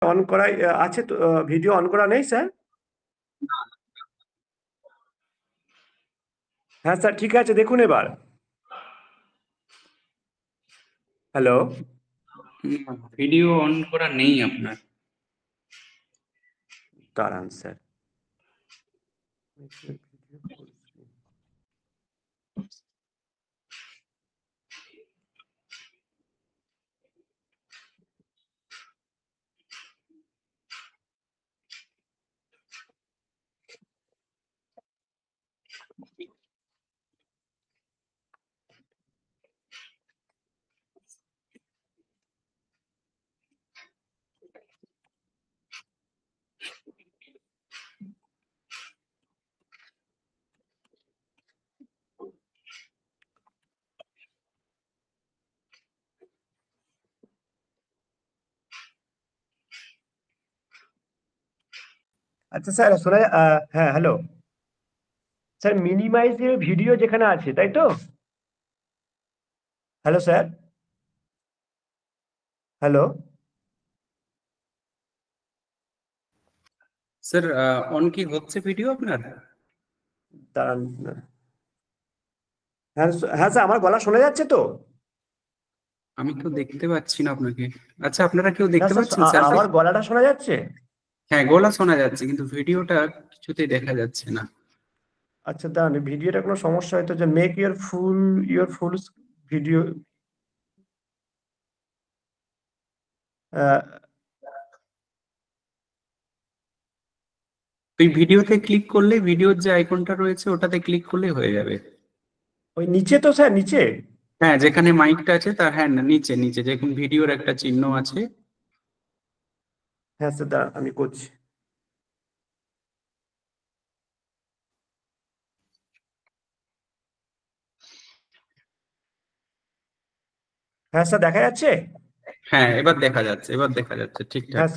On করাই আছে তো, ভিডিও অন করা নেই স্যার? হ্যাঁ স্যার, ঠিক আছে, দেখুন এবার। হ্যালো। ভিডিও অন করা নেই আপনার। দাঁড়ান স্যার। আচ্ছা স্যার, শোনা হ্যাঁ, হ্যালো স্যার, মিনিমাইজের ভিডিও যেখানে আছে, তাই তো? Hello sir. Hello. Sir on কি হচ্ছে ভিডিও আপনার? দাঁড়ান। হ্যাঁ হ্যাঁ স্যার, আমার গলা শোনা যাচ্ছে তো? আমি তো দেখতে পাচ্ছি না আপনাকে। আচ্ছা, আপনারা কেউ না দেখতে স্যার, পাচ্ছেন স্যার? আমার গলাটা শোনা যাচ্ছে? হ্যাঁ, গলা শোনা যাচ্ছে কিন্তু ভিডিওটা কিছুতেই দেখা যাচ্ছে না। আচ্ছা দাঁড়ান, ভিডিওটা কোনো সমস্যা হয়তো, যে মেক ইউর ফুল ভিডিও। ওই ভিডিওতে ক্লিক করলে, ভিডিওর যে আইকনটা রয়েছে ওটাতে ক্লিক করলে হয়ে যাবে। ওই নিচে তো স্যার, নিচে? হ্যাঁ, যেখানে মাইকটা আছে তার হ্যাঁ নিচে নিচে দেখুন ভিডিওর একটা চিহ্ন আছে। হ্যাঁ স্যার, দাঁড়ান আমি করছি। হ্যাঁ স্যার, দেখা যাচ্ছে? হ্যাঁ, এবার দেখা যাচ্ছে, এবার দেখা যাচ্ছে ঠিকঠাক। হ্যাঁ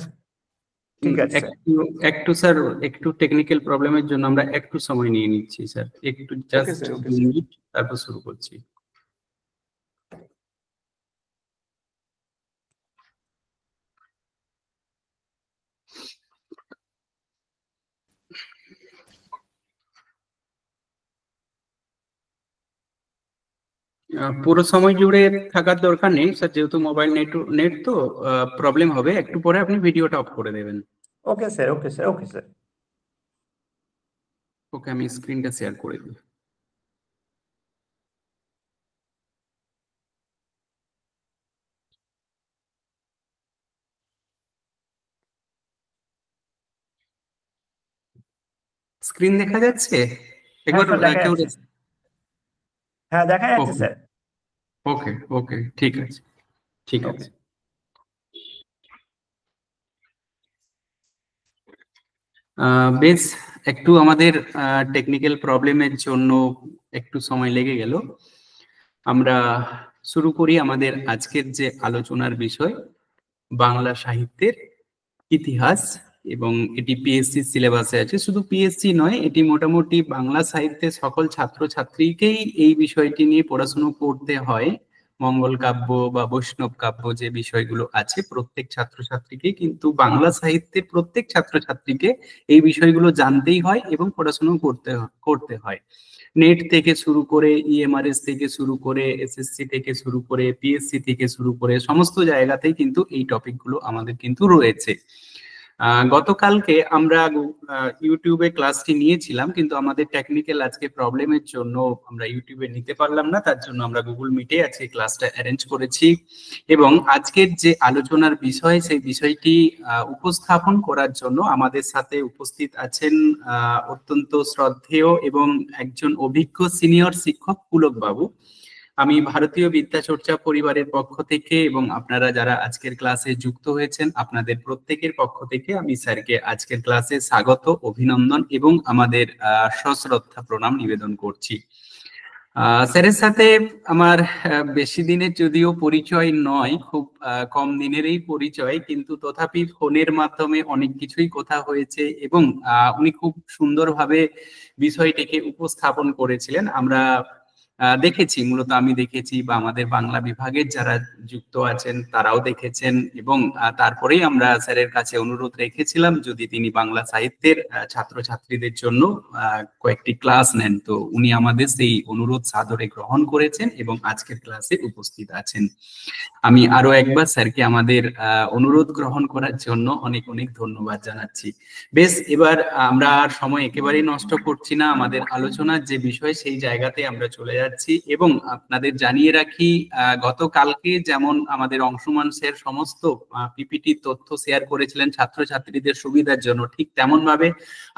ঠিক আছে স্যার। একটু একটু স্যার, একটু টেকনিক্যাল প্রবলেমের জন্য আমরা একটু সময় নিয়ে নিচ্ছি স্যার, একটু ওকে জাস্ট স্যার, ওকে 2 স্যার। মিনিট, তারপর শুরু করছি। পুরো সময় জুড়ে থাকার দরকার নেই স্যার, যেহেতু মোবাইল নেট তো প্রবলেম হবে, একটু পরে আপনি ভিডিওটা অফ করে দেবেন। Okay sir, okay sir, okay sir. Okay, আমি স্ক্রিনটা শেয়ার করে দিই। স্ক্রিন দেখা যাচ্ছে? হ্যাঁ একবার স্যার, দেখা কেউ? যাচ্ছে। হ্যাঁ, দেখা যাচ্ছে ওকে স্যার। ওকে ওকে, ঠিক আছে, ঠিক ওকে। আছে। বেশ, একটু আমাদের টেকনিক্যাল প্রবলেমের জন্য একটু সময় লেগে গেল। আমরা শুরু করি আমাদের আজকের যে আলোচনার বিষয়, বাংলা সাহিত্যের ইতিহাস। এবং এটি পিএসসি সিলেবাসে আছে, শুধু পিএসসি নয়, এটি মোটামুটি বাংলা সাহিত্যের সকল ছাত্রছাত্রীকেই এই বিষয়টি নিয়ে পড়াশুনো করতে হয়। মঙ্গল কাব্য বা বৈষ্ণব কাব্য যে বিষয়গুলো আছে, প্রত্যেক ছাত্রছাত্রীকে কিন্তু বাংলা সাহিত্যের প্রত্যেক ছাত্রছাত্রীকে এই বিষয়গুলো জানতেই হয় এবং পড়াশুনো করতে হয়। নেট থেকে শুরু করে, ইএমআরএস থেকে শুরু করে, এসএসসি থেকে শুরু করে, পিএসসি থেকে শুরু করে সমস্ত জায়গাতেই কিন্তু এই টপিকগুলো আমাদের কিন্তু রয়েছে। গতকালকে আমরা ইউটিউবে ক্লাসটি নিয়েছিলাম, কিন্তু আমাদের টেকনিক্যাল আজকে প্রবলেমের জন্য আমরা ইউটিউবে নিতে পারলাম না, তার জন্য আমরা গুগল মিটে আজকে ক্লাসটা অ্যারেঞ্জ করেছি। এবং আজকের যে আলোচনার বিষয়, সেই বিষয়টি উপস্থাপন করার জন্য আমাদের সাথে উপস্থিত আছেন অত্যন্ত শ্রদ্ধেয় এবং একজন অভিজ্ঞ সিনিয়র শিক্ষক পুলক বাবু। আমি ভারতীয় বিদ্যাচর্চা পরিবারের পক্ষ থেকে এবং আপনারা যারা আজকের ক্লাসে যুক্ত হয়েছেন আপনাদের প্রত্যেকের পক্ষ থেকে আমি স্যারকে আজকের ক্লাসে স্বাগত, অভিনন্দন এবং আমাদের সশ্রদ্ধা প্রণাম নিবেদন করছি। স্যারের সাথে আমার বেশি দিনের যদিও পরিচয় নয়, খুব কম দিনেরই পরিচয়, কিন্তু তথাপি ফোনের মাধ্যমে অনেক কিছুই কথা হয়েছে এবং উনি খুব সুন্দরভাবে বিষয়টিকে উপস্থাপন করেছিলেন। আমরা দেখেছি, মূলত আমি দেখেছি বা আমাদের বাংলা বিভাগের যারা যুক্ত আছেন তারাও দেখেছেন, এবং তারপরেই আমরা স্যারের কাছে অনুরোধ রেখেছিলাম যদি তিনি বাংলা সাহিত্যের ছাত্রছাত্রীদের জন্য কয়েকটি ক্লাস নেন। তো উনি আমাদের সেই অনুরোধ সাদরে গ্রহণ করেছেন এবং আজকের ক্লাসে উপস্থিত আছেন। আমি আরো একবার স্যারকে আমাদের অনুরোধ গ্রহণ করার জন্য অনেক অনেক ধন্যবাদ জানাচ্ছি। বেশ, এবার আমরা আর সময় একেবারেই নষ্ট করছি না, আমাদের আলোচনার যে বিষয় সেই জায়গাতে আমরা চলে যাচ্ছি। এবং আপনাদের জানিয়ে রাখি, গতকালকে যেমন আমাদের অংশুমান স্যার সমস্ত পিপিটি তথ্য শেয়ার করেছিলেন ছাত্রছাত্রীদের সুবিধার জন্য, ঠিক তেমন ভাবে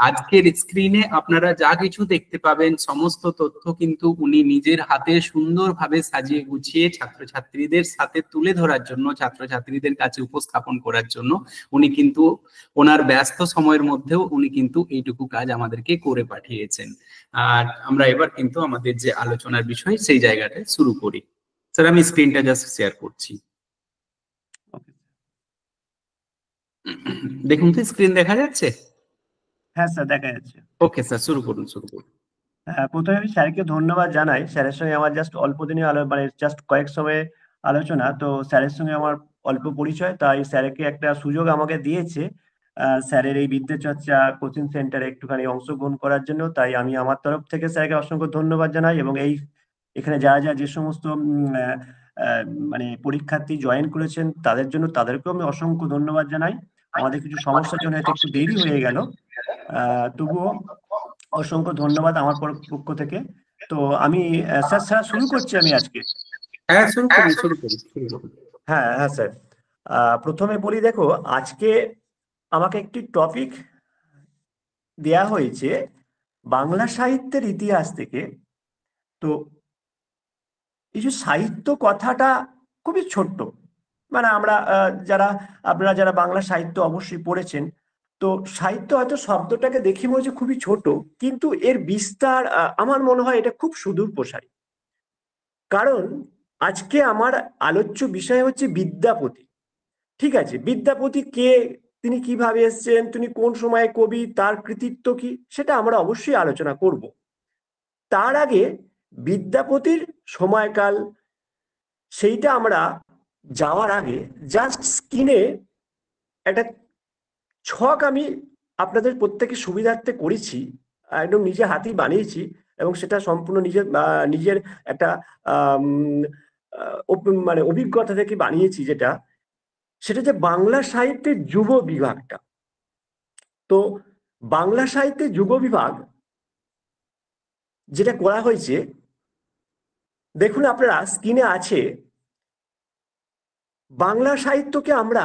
আজকের স্ক্রিনে আপনারা যা কিছু দেখতে পাবেন সমস্ত তথ্য কিন্তু উনি নিজের হাতে সুন্দরভাবে সাজিয়ে গুছিয়ে ছাত্রছাত্রীদের সাথে তুলে ধরার জন্য, ছাত্রছাত্রীদের কাছে উপস্থাপন করার জন্য উনি কিন্তু ওনার ব্যস্ত সময়ের মধ্যেও উনি কিন্তু এইটুকু কাজ আমাদেরকে করে পাঠিয়েছেন। আর আমরা এবার কিন্তু আমাদের যে আলোচনার বিষয় সেই জায়গাটায় শুরু করি। স্যার, আমি স্ক্রিনটা জাস্ট শেয়ার করছি, দেখুন তো স্ক্রিন দেখা যাচ্ছে? হ্যাঁ স্যার, দেখা যাচ্ছে। ওকে স্যার, শুরু করুন শুরু করুন। প্রথমে আমি স্যারকে ধন্যবাদ জানাই। স্যারের সঙ্গে আমার জাস্ট অল্প দিনের মানে জাস্ট কয়েক সময়ে আলোচনা, তো স্যারের সঙ্গে আমার অল্প পরিচয়, তাই স্যারকে একটা সুযোগ আমাকে দিয়েছে স্যারের এই বিদ্যা চর্চা কোচিং সেন্টারে একটুখানি অংশগ্রহণ করার জন্য। তাই আমি আমার তরফ থেকে স্যারকে অসংখ্য ধন্যবাদ জানাই, এবং এখানে যারা যারা যে সমস্ত আহ, আহ, মানে পরীক্ষার্থী জয়েন করেছেন তাদের জন্য, তাদেরকেও আমি অসংখ্য ধন্যবাদ জানাই। আমাদের কিছু সমস্যার জন্য হয়তো একটু দেরি হয়ে গেল, তবুও অসংখ্য ধন্যবাদ আমার পক্ষ থেকে। তো আমি স্যার স্যার শুরু করছি আমি আজকে। হ্যাঁ, শুরু করুন শুরু করুন শুরু করুন। হ্যাঁ হ্যাঁ স্যার, প্রথমে বলি, দেখো আজকে আমাকে একটি টপিক দেয়া হয়েছে বাংলা সাহিত্যের ইতিহাস থেকে। তো এই যে সাহিত্য কথাটা খুবই ছোট্ট, মানে আমরা আপনারা যারা বাংলা সাহিত্য অবশ্যই পড়েছেন, তো সাহিত্য হয়তো শব্দটাকে দেখি মনে হচ্ছে খুবই ছোট, কিন্তু এর বিস্তার আমার মনে হয় এটা খুব সুদূর প্রসারী। কারণ আজকে আমার আলোচ্য বিষয় হচ্ছে বিদ্যাপতি। ঠিক আছে, বিদ্যাপতি কে, তিনি কিভাবে এসেছেন, তিনি কোন সময়ে কবি, তার কৃতিত্ব কি, সেটা আমরা অবশ্যই আলোচনা করব। তার আগে বিদ্যাপতির সময়কাল, সেইটা আমরা যাওয়ার আগে জাস্ট স্ক্রিনে একটা ছক আমি আপনাদের প্রত্যেকের সুবিধার্থে করেছি, একদম নিজে হাতেই বানিয়েছি, এবং সেটা সম্পূর্ণ নিজের একটা মানে অভিজ্ঞতা থেকে বানিয়েছি, সেটা যে বাংলা সাহিত্যের যুব বিভাগটা। তো বাংলা সাহিত্যের যুব বিভাগ যেটা করা হয়েছে, দেখুন আপনারা স্ক্রিনে আছে, বাংলা সাহিত্যকে আমরা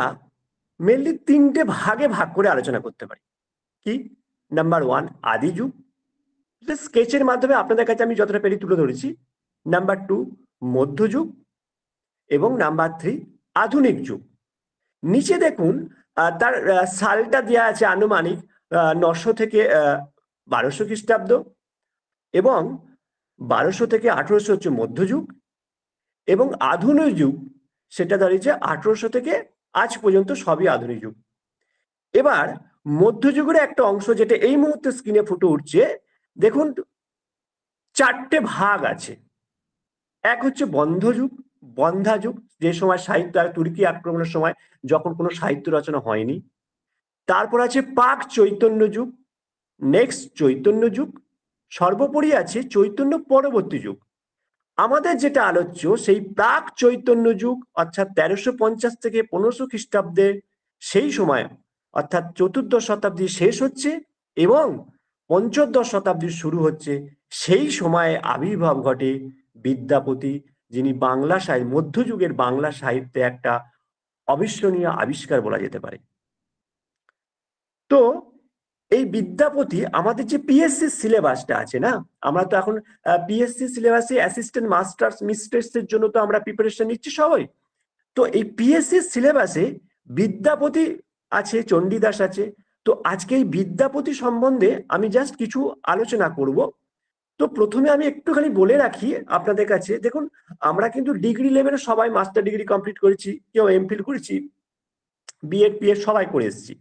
মেনলি তিনটে ভাগে ভাগ করে আলোচনা করতে পারি। কি? নাম্বার ওয়ান, আদি যুগ, স্কেচের মাধ্যমে আপনাদের কাছে আমি যতটা পেরি তুলে ধরেছি। নাম্বার টু, মধ্যযুগ, এবং নাম্বার থ্রি, আধুনিক যুগ। নিচে দেখুন তার সালটা দেওয়া আছে আনুমানিক 900 থেকে 1200 খ্রিস্টাব্দ, এবং 1200 থেকে 1800 হচ্ছে মধ্যযুগ, এবং আধুনিক যুগ সেটা দাঁড়িয়েছে 1800 থেকে আজ পর্যন্ত, সবই আধুনিক যুগ। এবার মধ্যযুগের একটা অংশ যেটা এই মুহূর্তে স্ক্রিনে ফুটে উঠছে, দেখুন চারটে ভাগ আছে। এক হচ্ছে বন্ধযুগ, বন্ধা যুগ, যে সময় সাহিত্য তুর্কি আক্রমণের সময় যখন কোনো সাহিত্য রচনা হয়নি। তারপর আছে প্রাক চৈতন্য যুগ, নেক্সট চৈতন্য যুগ, সর্বোপরি আছে চৈতন্য পরবর্তী যুগ। আমাদের যেটা আলোচ্য সেই প্রাক চৈতন্য যুগ, অর্থাৎ 1350 থেকে 1500 খ্রিস্টাব্দে, সেই সময় অর্থাৎ চতুর্দশ শতাব্দী শেষ হচ্ছে এবং পঞ্চদশ শতাব্দীর শুরু হচ্ছে। সেই সময়ে আবির্ভাব ঘটে বিদ্যাপতি, যিনি বাংলা সাহিত্য, মধ্যযুগের বাংলা সাহিত্যে একটা অবিস্মরণীয় আবিষ্কার বলা যেতে পারে। তো এই বিদ্যাপতি আমাদের যে পিএসসি সিলেবাসটা আছে না, আমরা তো এখন পিএসসি সিলেবাসে অ্যাসিস্ট্যান্ট মাস্টার্স মিস্ট্রেসের জন্য তো আমরা প্রিপারেশন নিচ্ছি সবাই। তো এই পিএসসি সিলেবাসে বিদ্যাপতি আছে, চণ্ডীদাস আছে। তো আজকে এই বিদ্যাপতি সম্বন্ধে আমি জাস্ট কিছু আলোচনা করব। তো প্রথমে আমি একটুখানি বলে রাখি আপনাদের কাছে, দেখুন আমরা কিন্তু ডিগ্রি লেভেলে সবাই মাস্টার ডিগ্রি কমপ্লিট করেছি, কেউ এমফিল করেছি, বিএড পিএড সবাই করে এসেছি।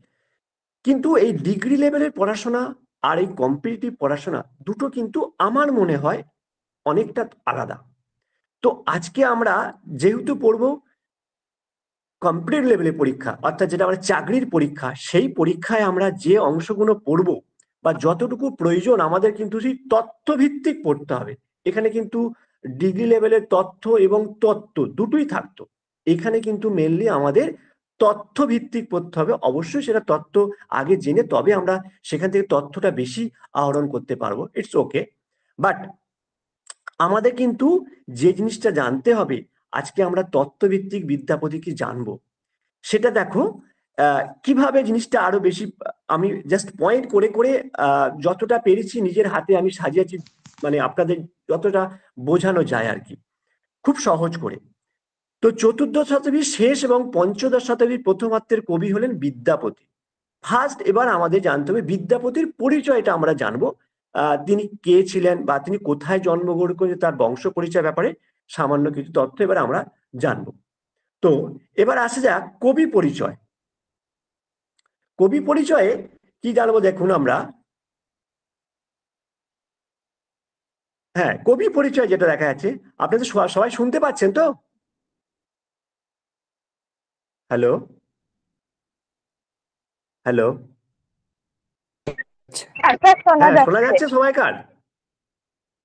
কিন্তু এই ডিগ্রি লেভেলের পড়াশোনা আর এই কম্পিটিটিভ পড়াশোনা দুটো কিন্তু আমার মনে হয় অনেকটা আলাদা। তো আজকে আমরা যেহেতু পড়বো কম্পিটিটিভ লেভেলের পরীক্ষা, অর্থাৎ যেটা আমরা চাকরির পরীক্ষা, সেই পরীক্ষায় আমরা যে অংশগুলো পড়বো বা যতটুকু প্রয়োজন আমাদের কিন্তু সেই তথ্যভিত্তিক পড়তে হবে। এখানে কিন্তু ডিগ্রি লেভেলের তথ্য এবং তত্ত্ব দুটোই থাকতো, এখানে কিন্তু মেনলি আমাদের তথ্য ভিত্তিক পড়তে হবে। অবশ্যই সেটা তথ্য আগে জেনে তবে আমরা সেখান থেকে তথ্যটা বেশি আহরণ করতে পারবো, ইটস ওকে। বাট আমাদের কিন্তু যে জিনিসটা জানতে হবে, আজকে আমরা তথ্যভিত্তিক বিদ্যাপতি কি জানবো সেটা দেখো কিভাবে জিনিসটা আরো বেশি আমি জাস্ট পয়েন্ট করে করে যতটা পেরেছি নিজের হাতে আমি সাজিয়েছি, মানে আপনাদের যতটা বোঝানো যায় আর কি, খুব সহজ করে। তো চতুর্দশ শতাব্দীর শেষ এবং পঞ্চদশ শতাব্দীর প্রথমার্ধের কবি হলেন বিদ্যাপতি। ফার্স্ট এবার আমাদের জানতে হবে বিদ্যাপতির পরিচয়টা আমরা জানবো। তিনি কে ছিলেন বা তিনি কোথায় জন্মগ্রহণ করে তার বংশ পরিচয় ব্যাপারে সামান্য কিছু তথ্য এবার আমরা জানবো। তো এবার আসা যাক কবি পরিচয়। কবি পরিচয়ে কি জানবো দেখুন আমরা, হ্যাঁ কবি পরিচয় যেটা দেখা যাচ্ছে, আপনাদের সবাই শুনতে পাচ্ছেন তো? হ্যালো হ্যালো, হ্যাঁ শোনা যাচ্ছে সবাইকার?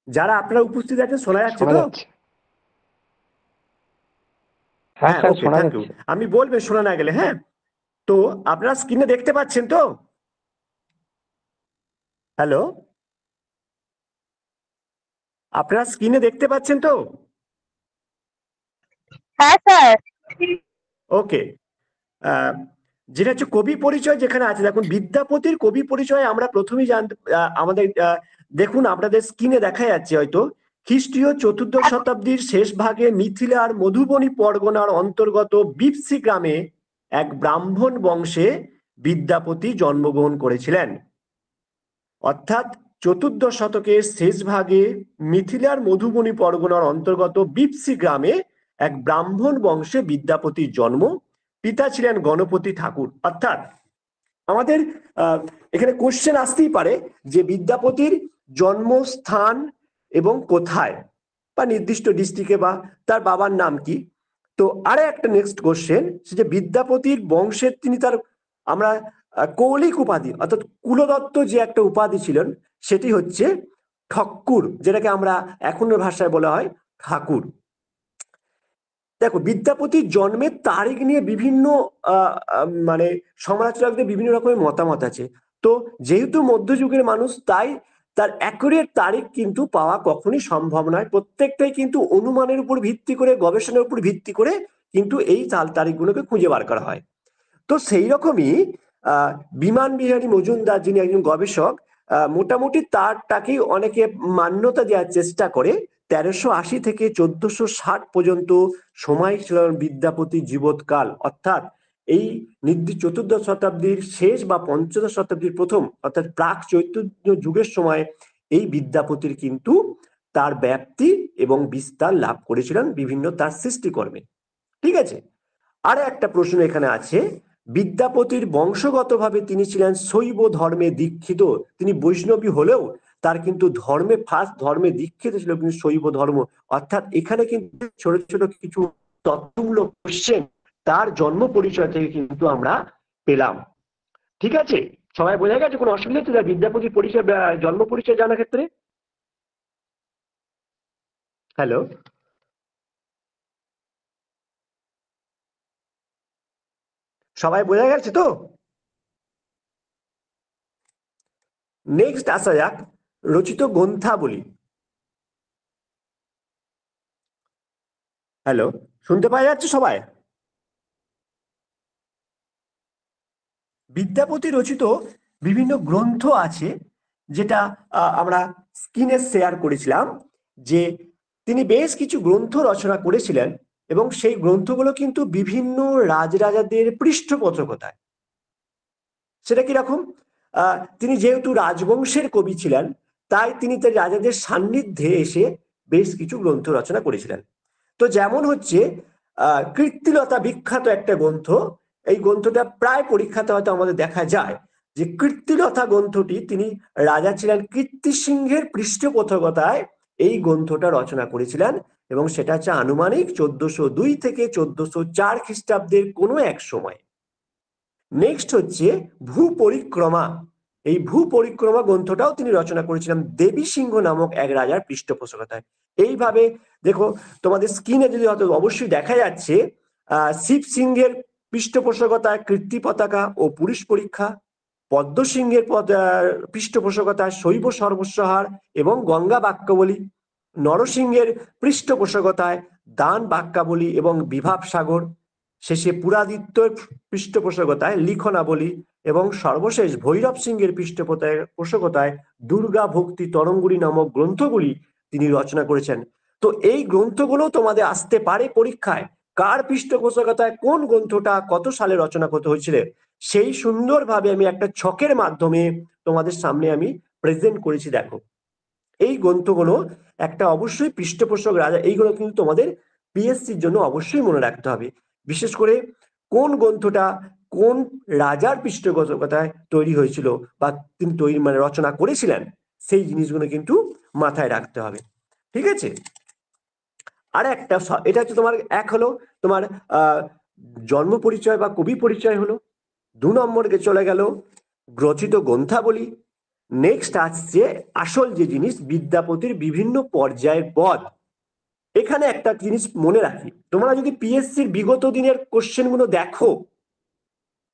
যারা আপনারা উপস্থিত আছেন শোনা যাচ্ছে তো? হ্যাঁ ওকে, থ্যাংক ইউ। আমি বলবেন শোনা না গেলে। হ্যাঁ, তো আপনারা স্ক্রিনে দেখতে পাচ্ছেন তো? হ্যালো, আপনারা স্ক্রিনে দেখতে পাচ্ছেন তো? হ্যাঁ স্যার। ওকে, যেটা হচ্ছে কবি পরিচয় যেখানে আছে দেখুন, বিদ্যাপতির কবি পরিচয় আমরা প্রথমেই জানতে আমাদের দেখুন আপনাদের স্ক্রিনে দেখা যাচ্ছে হয়তো, খ্রিস্টীয় চতুর্দশ শতাব্দীর শেষ ভাগে মিথিলার মধুবনী পরগনার অন্তর্গত বিপসি গ্রামে এক ব্রাহ্মণ বংশে বিদ্যাপতি জন্মগ্রহণ করেছিলেন। অর্থাৎ চতুর্দশ শতকের শেষ ভাগে মিথিলার মধুবনী পরগনার অন্তর্গত বিপসি গ্রামে এক ব্রাহ্মণ বংশে বিদ্যাপতির জন্ম। পিতা ছিলেন গণপতি ঠাকুর। অর্থাৎ আমাদের এখানে কোশ্চেন আসতেই পারে যে বিদ্যাপতির জন্মস্থান এবং কোথায়, বা নির্দিষ্ট ডিস্ট্রিক্টে, বা তার বাবার নাম কি। তো আরে একটা নেক্সট কোশ্চেন, সে যে বিদ্যাপতির বংশের তিনি তার আমরা কৌলিক উপাধি অর্থাৎ কুলদত্ত যে একটা উপাধি ছিলেন সেটি হচ্ছে ঠক্কুর, যেটাকে আমরা এখনের ভাষায় বলা হয় ঠাকুর। দেখো বিদ্যাপতির জন্মের তারিখ নিয়ে বিভিন্ন মানে সমালোচকদের বিভিন্ন রকমের মতামত আছে। তো যেহেতু মধ্যযুগের মানুষ, তাই তার অ্যাকুরেট তারিখ কিন্তু পাওয়া কখনই সম্ভব নয়। প্রত্যেকটাই কিন্তু অনুমানের উপর ভিত্তি করে, গবেষণার উপর ভিত্তি করে কিন্তু এই সাল তারিখগুলোকে খুঁজে বার করা হয়। তো সেই রকমই বিমান বিহারী মজুমদার যিনি একজন গবেষক, মোটামুটি তাকেই অনেকে মান্যতা দেওয়ার চেষ্টা করে 1380 থেকে 1460 পর্যন্ত সময় ছিল বিদ্যাপতির জীবৎকাল। অর্থাৎ এই নির্দিষ্ট চতুর্দশ শতাব্দীর শেষ বা পঞ্চদশ শতাব্দীর প্রথম, অর্থাৎ প্রাক চৈতন্য যুগের সময় এই বিদ্যাপতির কিন্তু তার ব্যাপ্তি এবং বিস্তার লাভ করেছিলেন বিভিন্ন তার সৃষ্টিকর্মে। ঠিক আছে, আর একটা প্রশ্ন এখানে আছে, বিদ্যাপতির বংশগতভাবে তিনি ছিলেন শৈব ধর্মে দীক্ষিত। তিনি বৈষ্ণবী হলেও তার কিন্তু ধর্মে ফার্স্ট ধর্মে দীক্ষিত ছিল কিন্তু শৈব ধর্ম। অর্থাৎ এখানে কিন্তু ছোট ছোট কিছু তথ্যমূলক কোশ্চেন তার জন্ম পরিচয় থেকে কিন্তু আমরা পেলাম। ঠিক আছে, সবাই বোঝা গেছে? কোনো অসুবিধা হচ্ছে বিদ্যাপতির পরিচয় জন্ম পরিচয় জানার ক্ষেত্রে? হ্যালো, সবাই বোঝা গেছে তো? নেক্সট আসা যাক রচিত গ্রন্থাবলী। হ্যালো, শুনতে পাওয়া যাচ্ছে সবাই? বিদ্যাপতি রচিত বিভিন্ন গ্রন্থ আছে, যেটা আমরা স্ক্রিনে শেয়ার করেছিলাম, যে তিনি বেশ কিছু গ্রন্থ রচনা করেছিলেন এবং সেই গ্রন্থগুলো কিন্তু বিভিন্ন রাজরাজাদের পৃষ্ঠপোষকতায়। সেটা কিরকম? তিনি যেহেতু রাজবংশের কবি ছিলেন, তাই তিনি তার রাজাদের সান্নিধ্যে এসে বেশ কিছু গ্রন্থ রচনা করেছিলেন। তো যেমন হচ্ছে কীর্তিলতা, বিখ্যাত একটা গ্রন্থ। এই গ্রন্থটা প্রায় পরীক্ষাতে হয়তো আমাদের দেখা যায় যে কীর্তিলতা গ্রন্থটি তিনি রাজা ছিলেন কীর্তি সিংহের পৃষ্ঠপোষকতায় এই গ্রন্থটা রচনা করেছিলেন এবং সেটা হচ্ছে আনুমানিক 1402 থেকে 1404 খ্রিস্টাব্দের কোনো এক সময়। নেক্সট হচ্ছে ভূপরিক্রমা। এই ভূপরিক্রমা গ্রন্থটাও তিনি রচনা করেছিলেন দেবী সিংহ নামক এক রাজার পৃষ্ঠপোষকতায়। এইভাবে দেখো, তোমাদের স্ক্রিনে যদি হয়তো অবশ্যই দেখা যাচ্ছে শিব সিংহের পৃষ্ঠপোষকতায় কীর্তি পতাকা ও পুরুষ পরীক্ষা, পদ্ম সিংহের পৃষ্ঠপোষকতায় শৈব সর্বস্বহার এবং গঙ্গা বাক্যাবলী, নরসিংহের পৃষ্ঠপোষকতায় দান বাক্যাবলী এবং বিভাব সাগর, শেষে পুরাদিত্যর পৃষ্ঠপোষকতায় লিখনাবলী এবং সর্বশেষ ভৈরব সিংহের পৃষ্ঠপোষকতায় দুর্গা ভক্তি তরঙ্গুলি নামক গ্রন্থগুলি তিনি রচনা করেছেন। তো এই গ্রন্থগুলো তোমাদের আসতে পারে পরীক্ষায়, কার পৃষ্ঠপোষকতায় কোন গ্রন্থটা কত সালে রচনা করতে হয়েছিল সেই সুন্দরভাবে আমি একটা ছকের মাধ্যমে তোমাদের সামনে আমি প্রেজেন্ট করেছি। দেখো, এই গ্রন্থগুলো একটা অবশ্যই পৃষ্ঠপোষক রাজা, এইগুলো কিন্তু তোমাদের পিএসসির জন্য অবশ্যই মনে রাখতে হবে। বিশেষ করে কোন গ্রন্থটা কোন রাজার পৃষ্ঠপোষকতায় তৈরি হয়েছিল বা তিনি তৈরি রচনা করেছিলেন, সেই জিনিসগুলো কিন্তু মাথায় রাখতে হবে। ঠিক আছে, আর একটা, এটা হচ্ছে তোমার এক হলো তোমার জন্ম পরিচয় বা কবি পরিচয় হলো। 2 নম্বরে চলে গেল রচিত গ্রন্থাবলী। নেক্সট আসছে আসল যে জিনিস, বিদ্যাপতির বিভিন্ন পর্যায়ের পদ। এখানে একটা জিনিস মনে রাখি, তোমরা যদি পিএসসির বিগত দিনের কোশ্চেন গুলো দেখো,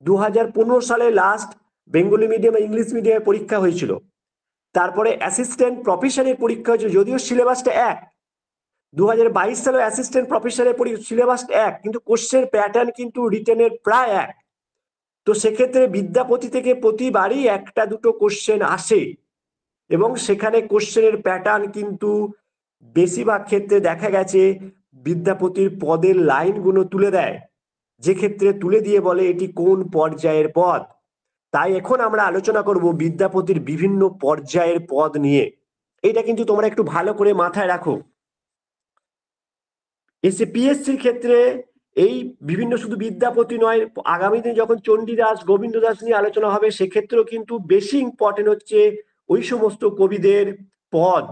2015 সালে লাস্ট বেঙ্গলি মিডিয়াম ইংলিশ মিডিয়ামে পরীক্ষা হয়েছিল, তারপরে অ্যাসিস্ট্যান্ট প্রফেসরের পরীক্ষা হয়েছিল, যদিও সিলেবাসটা এক। 2022 সালে অ্যাসিস্ট্যান্ট প্রফেসরের সিলেবাসটা এক, কিন্তু কোশ্চেন প্যাটার্ন কিন্তু রিটেনের প্রায় এক। তো সেক্ষেত্রে বিদ্যাপতি থেকে প্রতিবারই একটা দুটো কোশ্চেন আসে এবং সেখানে কোশ্চেনের প্যাটার্ন কিন্তু বেশিরভাগ ক্ষেত্রে দেখা গেছে বিদ্যাপতির পদের লাইনগুলো তুলে দেয়, যে ক্ষেত্রে তুলে দিয়ে বলে এটি কোন পর্যায়ের পদ। তাই এখন আমরা আলোচনা করব বিদ্যাপতির বিভিন্ন পর্যায়ের পদ নিয়ে। এটা কিন্তু তোমরা একটু ভালো করে মাথায় রাখো। পিএসসির ক্ষেত্রে এই বিভিন্ন শুধু বিদ্যাপতি নয়, আগামী দিনে যখন চণ্ডীদাস গোবিন্দ দাস নিয়ে আলোচনা হবে সেক্ষেত্রেও কিন্তু বেশি ইম্পর্টেন্ট হচ্ছে ওই সমস্ত কবিদের পদ।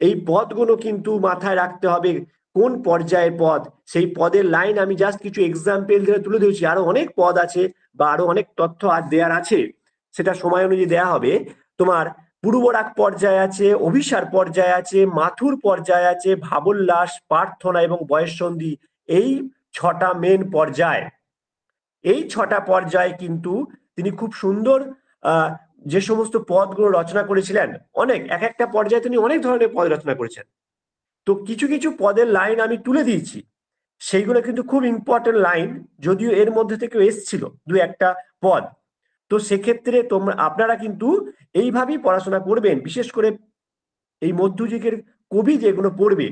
এই পদগুলো কিন্তু মাথায় রাখতে হবে, কোন পর্যায়ের পদ, সেই পদের লাইন আমি জাস্ট কিছু এক্সাম্পল দিয়ে তুলে দিয়েছি। আরো অনেক পদ আছে বা আরো অনেক তথ্য আর দেওয়ার আছে, সেটা সময় অনুযায়ী দেয়া হবে। তোমার পূর্বরাগ পর্যায়ে আছে, অভিসার পর্যায়ে আছে, মাথুর পর্যায়ে আছে, ভাবোল্লাস, প্রার্থনা এবং বয়ঃসন্ধি, এই 6টা মেন পর্যায়। এই 6টা পর্যায়ে কিন্তু তিনি খুব সুন্দর যে সমস্ত পদগুলো রচনা করেছিলেন, অনেক এক একটা পর্যায়ে তিনি অনেক ধরনের পদ রচনা করেছেন। তো কিছু কিছু পদের লাইন আমি তুলে দিয়েছি, সেইগুলো কিন্তু খুব ইম্পর্টেন্ট লাইন, যদিও এর মধ্যে থেকে এসছিল 2-1টা পদ। তো সেক্ষেত্রে আপনারা কিন্তু এইভাবেই পড়াশোনা করবেন। বিশেষ করে এই মধ্যযুগের কবি যেগুলো পড়বে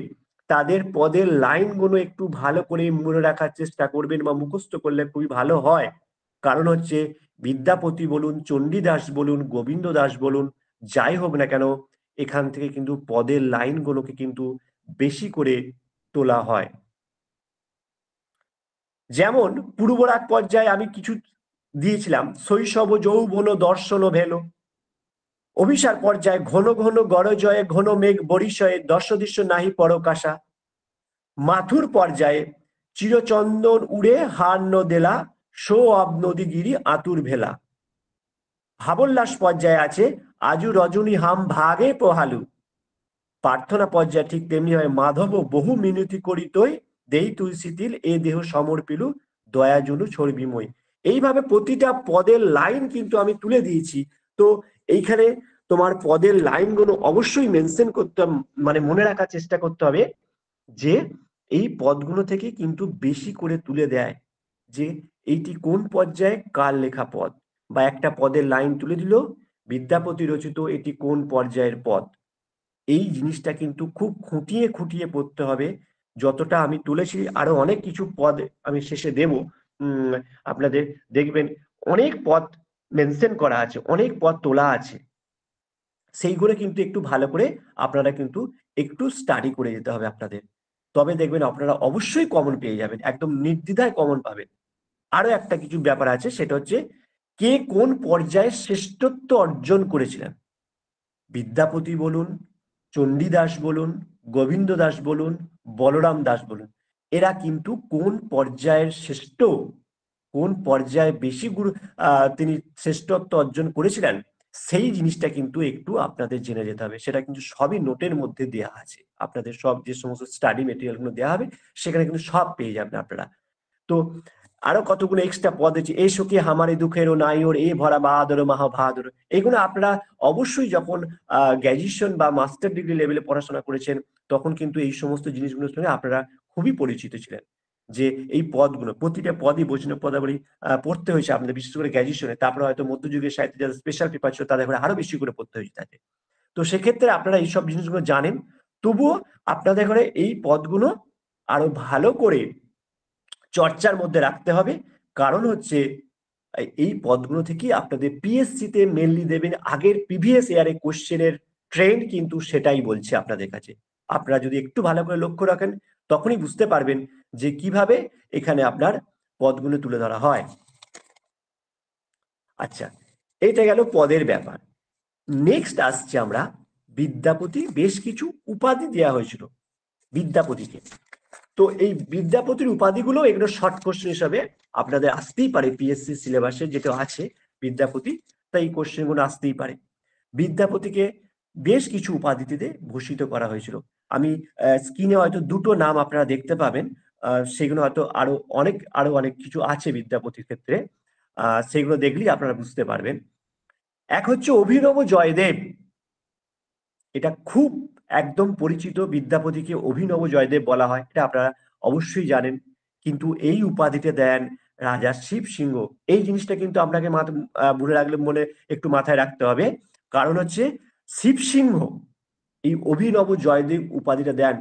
তাদের পদের লাইনগুলো একটু ভালো করে মনে রাখার চেষ্টা করবেন বা মুখস্থ করলে খুবই ভালো হয়। কারণ হচ্ছে বিদ্যাপতি বলুন, চণ্ডীদাস বলুন, গোবিন্দ দাস বলুন, যাই হোক না কেন, এখান থেকে কিন্তু পদের লাইনগুলোকে কিন্তু বেশি করে তোলা হয়। যেমন পূর্বরাগ পর্যায়ে আমি কিছু দিয়েছিলাম, শৈশব যৌবন দর্শন ভেল। অভিসার পর্যায়ে ঘন ঘন গরজয়ে ঘন মেঘ বরিশয়ে দর্শদৃশ্য নাহি পরকাশা। মাথুর পর্যায়ে চিরচন্দন উড়ে হার্ন দেলা সো অব নদীগিরি আতুর ভেলা। ভাবোল্লাস পর্যায়ে আছে আজু রজনী হাম ভাগে পোহালু। প্রার্থনা পর্যায়ে ঠিক তেমনি হয় মাধব বহু মিনতি করি তৈ দেই তুলসী তিল এ দেহ সমর্পিলু দয়া জুলু ছড়বিময়। এইভাবে প্রতিটা পদের লাইন কিন্তু আমি তুলে দিয়েছি। তো এইখানে তোমার পদের লাইনগুলো অবশ্যই মেনশন করতে, মনে রাখার চেষ্টা করতে হবে যে এই পদগুলো থেকে কিন্তু বেশি করে তুলে দেয় যে এইটি কোন পর্যায়ে কার লেখা পদ, বা একটা পদের লাইন তুলে দিল বিদ্যাপতি রচিত এটি কোন পর্যায়ের পদ। এই জিনিসটা কিন্তু খুব খুঁটিয়ে খুঁটিয়ে পড়তে হবে। যতটা আমি তুলেছি আরো অনেক কিছু পদ আমি শেষে দেব, আপনাদের দেখবেন অনেক পদ মেনশন করা আছে, অনেক পদ তোলা আছে, সেইগুলো কিন্তু একটু ভালো করে আপনারা কিন্তু একটু স্টাডি করে যেতে হবে আপনাদের। তবে দেখবেন আপনারা অবশ্যই কমন পেয়ে যাবেন, একদম নির্দ্বিধায় কমন পাবেন। আরো একটা কিছু ব্যাপার আছে, সেটা হচ্ছে কে কোন পর্যায়ে শ্রেষ্ঠত্ব অর্জন করেছিলেন। বিদ্যাপতি বলুন, চণ্ডীদাস বলুন, গোবিন্দ দাস বলুন, বলরাম দাস বলুন, এরা কিন্তু কোন পর্যায়ের শ্রেষ্ঠ, কোন পর্যায়ে বেশি তিনি শ্রেষ্ঠত্ব অর্জন করেছিলেন, সেই জিনিসটা কিন্তু একটু আপনাদের জেনে যেতে হবে। সেটা কিন্তু সবই নোটের মধ্যে দেওয়া আছে। আপনাদের সব যে সমস্ত স্টাডি মেটেরিয়াল গুলো দেওয়া হবে সেখানে কিন্তু সব পেয়ে যাবেন আপনারা। তো আরো কতগুলো এক্সট্রা পদ আছে, এই সখী হামারে দুঃখের ও নাই ওর, এ ভরা বাহাদুর মহাবাহাদুর, এগুলো আপনারা অবশ্যই যখন গ্র্যাজুয়েশন বা মাস্টার ডিগ্রি লেভেলে পড়াশোনা করেছেন তখন কিন্তু এই সমস্ত জিনিসগুলোর সঙ্গে আপনারা খুবই পরিচিত ছিলেন, যে এই পদগুলো প্রতিটা পদই বৈষ্ণব পদাবলী পড়তে হয়েছে আপনাদের, বিশেষ করে গ্র্যাজুয়েশনে। তারপরে হয়তো মধ্যযুগের সাহিত্যে যাদের স্পেশাল পেপার ছিল তাদের ঘরে আরো বেশি করে পড়তে হয়েছে তাদের। তো সেক্ষেত্রে আপনারা এইসব জিনিসগুলো জানেন, তবুও আপনাদের ঘরে এই পদগুলো আরো ভালো করে চর্চার মধ্যে রাখতে হবে। কারণ হচ্ছে এই পদগুলো থেকে আপনাদের পিএসসি তে মেনলি দেবেন, আগের প্রিভিয়াস ইয়ারে কোশ্চেনের ট্রেন্ড কিন্তু সেটাই বলছে আপনাদের কাছে। আপনারা যদি একটু ভালো করে লক্ষ্য রাখেন তখনই বুঝতে পারবেন যে কিভাবে এখানে আপনার পদগুলো তুলে ধরা হয়। আচ্ছা, এটা গেল পদের ব্যাপার। নেক্সট আসছে আমরা বিদ্যাপতি, বেশ কিছু উপাধি দেওয়া হয়েছিল বিদ্যাপতিকে। তো এই বিদ্যাপতির উপাধিগুলো এগুলো শর্ট কোশ্চেন হিসাবে আপনাদের আসতেই পারে, পিএসসি সিলেবাসে যেটা আছে বিদ্যাপতি, তাই এই কোশ্চেন গুলো আসতেই পারে। বিদ্যাপতিকে বেশ কিছু উপাধিতে ভূষিত করা হয়েছিল। আমি স্ক্রিনে হয়তো দুটো নাম আপনারা দেখতে পাবেন, সেগুলো হয়তো আরো অনেক কিছু আছে বিদ্যাপতির ক্ষেত্রে, সেগুলো দেখলেই আপনারা বুঝতে পারবেন। এক হচ্ছে অভিনব জয়দেব, এটা খুব একদম পরিচিত, বিদ্যাপতিকে অভিনব জয়দেব বলা হয়, এটা আপনারা অবশ্যই জানেন। কিন্তু এই উপাধিটা দেন রাজা শিব সিংহ। এই জিনিসটা কিন্তু আপনাকে মনে রাখলে, মনে একটু মাথায় রাখতে হবে। কারণ হচ্ছে শিব সিংহ এই অভিনব জয়দেব উপাধিটা দেন।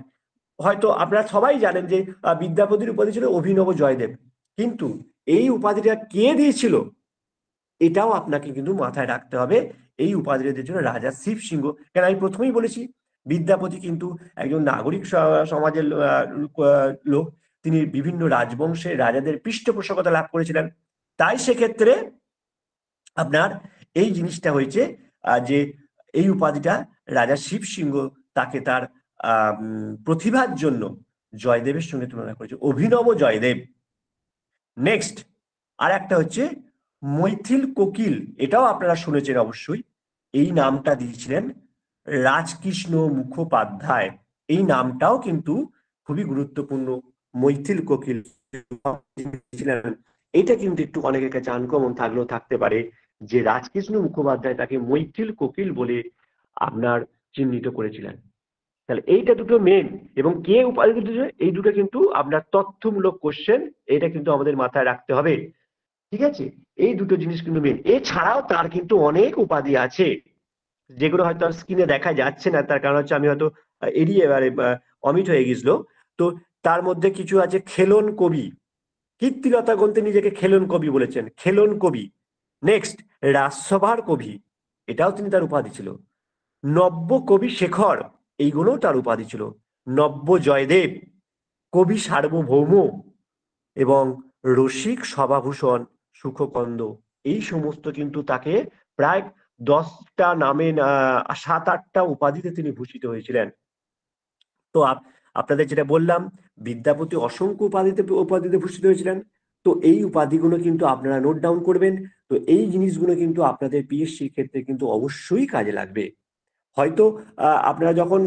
হয়তো আপনারা সবাই জানেন যে বিদ্যাপতির উপাধি ছিল অভিনব জয়দেব, কিন্তু এই উপাধিটা কে দিয়েছিল এটাও আপনাকে কিন্তু মাথায় রাখতে হবে। এই উপাধিটা দিয়েছিল রাজা শিব সিংহ। কেন আমি প্রথমেই বলেছি বিদ্যাপতি কিন্তু একজন নাগরিক সমাজের লোক, তিনি বিভিন্ন রাজবংশের রাজাদের পৃষ্ঠপোষকতা লাভ করেছিলেন। তাই সেক্ষেত্রে আপনার এই জিনিসটা হয়েছে যে এই উপাধিটা রাজা শিব সিংহ তাকে তার প্রতিভার জন্য জয়দেবের সঙ্গে তুলনা করেছে, অভিনব জয়দেব। নেক্সট আর একটা হচ্ছে মৈথিল কোকিল, এটাও আপনারা শুনেছেন অবশ্যই। এই নামটা দিয়েছিলেন রাজকৃষ্ণ মুখোপাধ্যায়। এই নামটাও কিন্তু খুবই গুরুত্বপূর্ণ, মৈথিল কোকিল। এটা কিন্তু একটু অনেকের কাছে আনকমন থাকলেও থাকতে পারে যে রাজকৃষ্ণ মুখোপাধ্যায় তাকে মৈথিল কোকিল বলে আপনার চিহ্নিত করেছিলেন। তাহলে এইটা দুটো মেন, এবং কে উপাধি দিয়েছে এই দুটো কিন্তু আপনার তথ্যমূলক কোশ্চেন, এটা কিন্তু আমাদের মাথায় রাখতে হবে। ঠিক আছে, এই দুটো জিনিস কিন্তু মেন। এছাড়াও তার কিন্তু অনেক উপাধি আছে যেগুলো হয়তো স্ক্রিনে দেখা যাচ্ছে না, তার কারণ হচ্ছে আমি হয়তো এড়িয়ে অমিট হয়ে গেছিল। তো তার মধ্যে কিছু আছে খেলন কবি, কীর্তিলতা গ্রন্থে নিজেকে খেলন কবি বলেছেন, খেলন কবি। নেক্সট রাজসভার কবি, এটাও তিনি তার উপাধি ছিল। নব্য কবি শেখর, এইগুলোও তার উপাধি ছিল। নব্য জয়দেব, কবি সার্বভৌম, এবং রসিক সভাভূষণ সুখকন্দ, এই সমস্ত কিন্তু তাকে প্রায় 10টা নামে 7-8টা উপাধিতে তিনি ভূষিত হয়েছিলেন। তো আপনাদের যেটা বললাম বিদ্যাপতি অসংখ্য উপাধিতে ভূষিত হয়েছিলেন। তো এই উপাধিগুলো কিন্তু আপনারা নোট ডাউন করবেন। তো এই জিনিসগুলো কিন্তু আপনাদের পিএসসির ক্ষেত্রে কিন্তু অবশ্যই কাজে লাগবে। হয়তো আপনারা যখন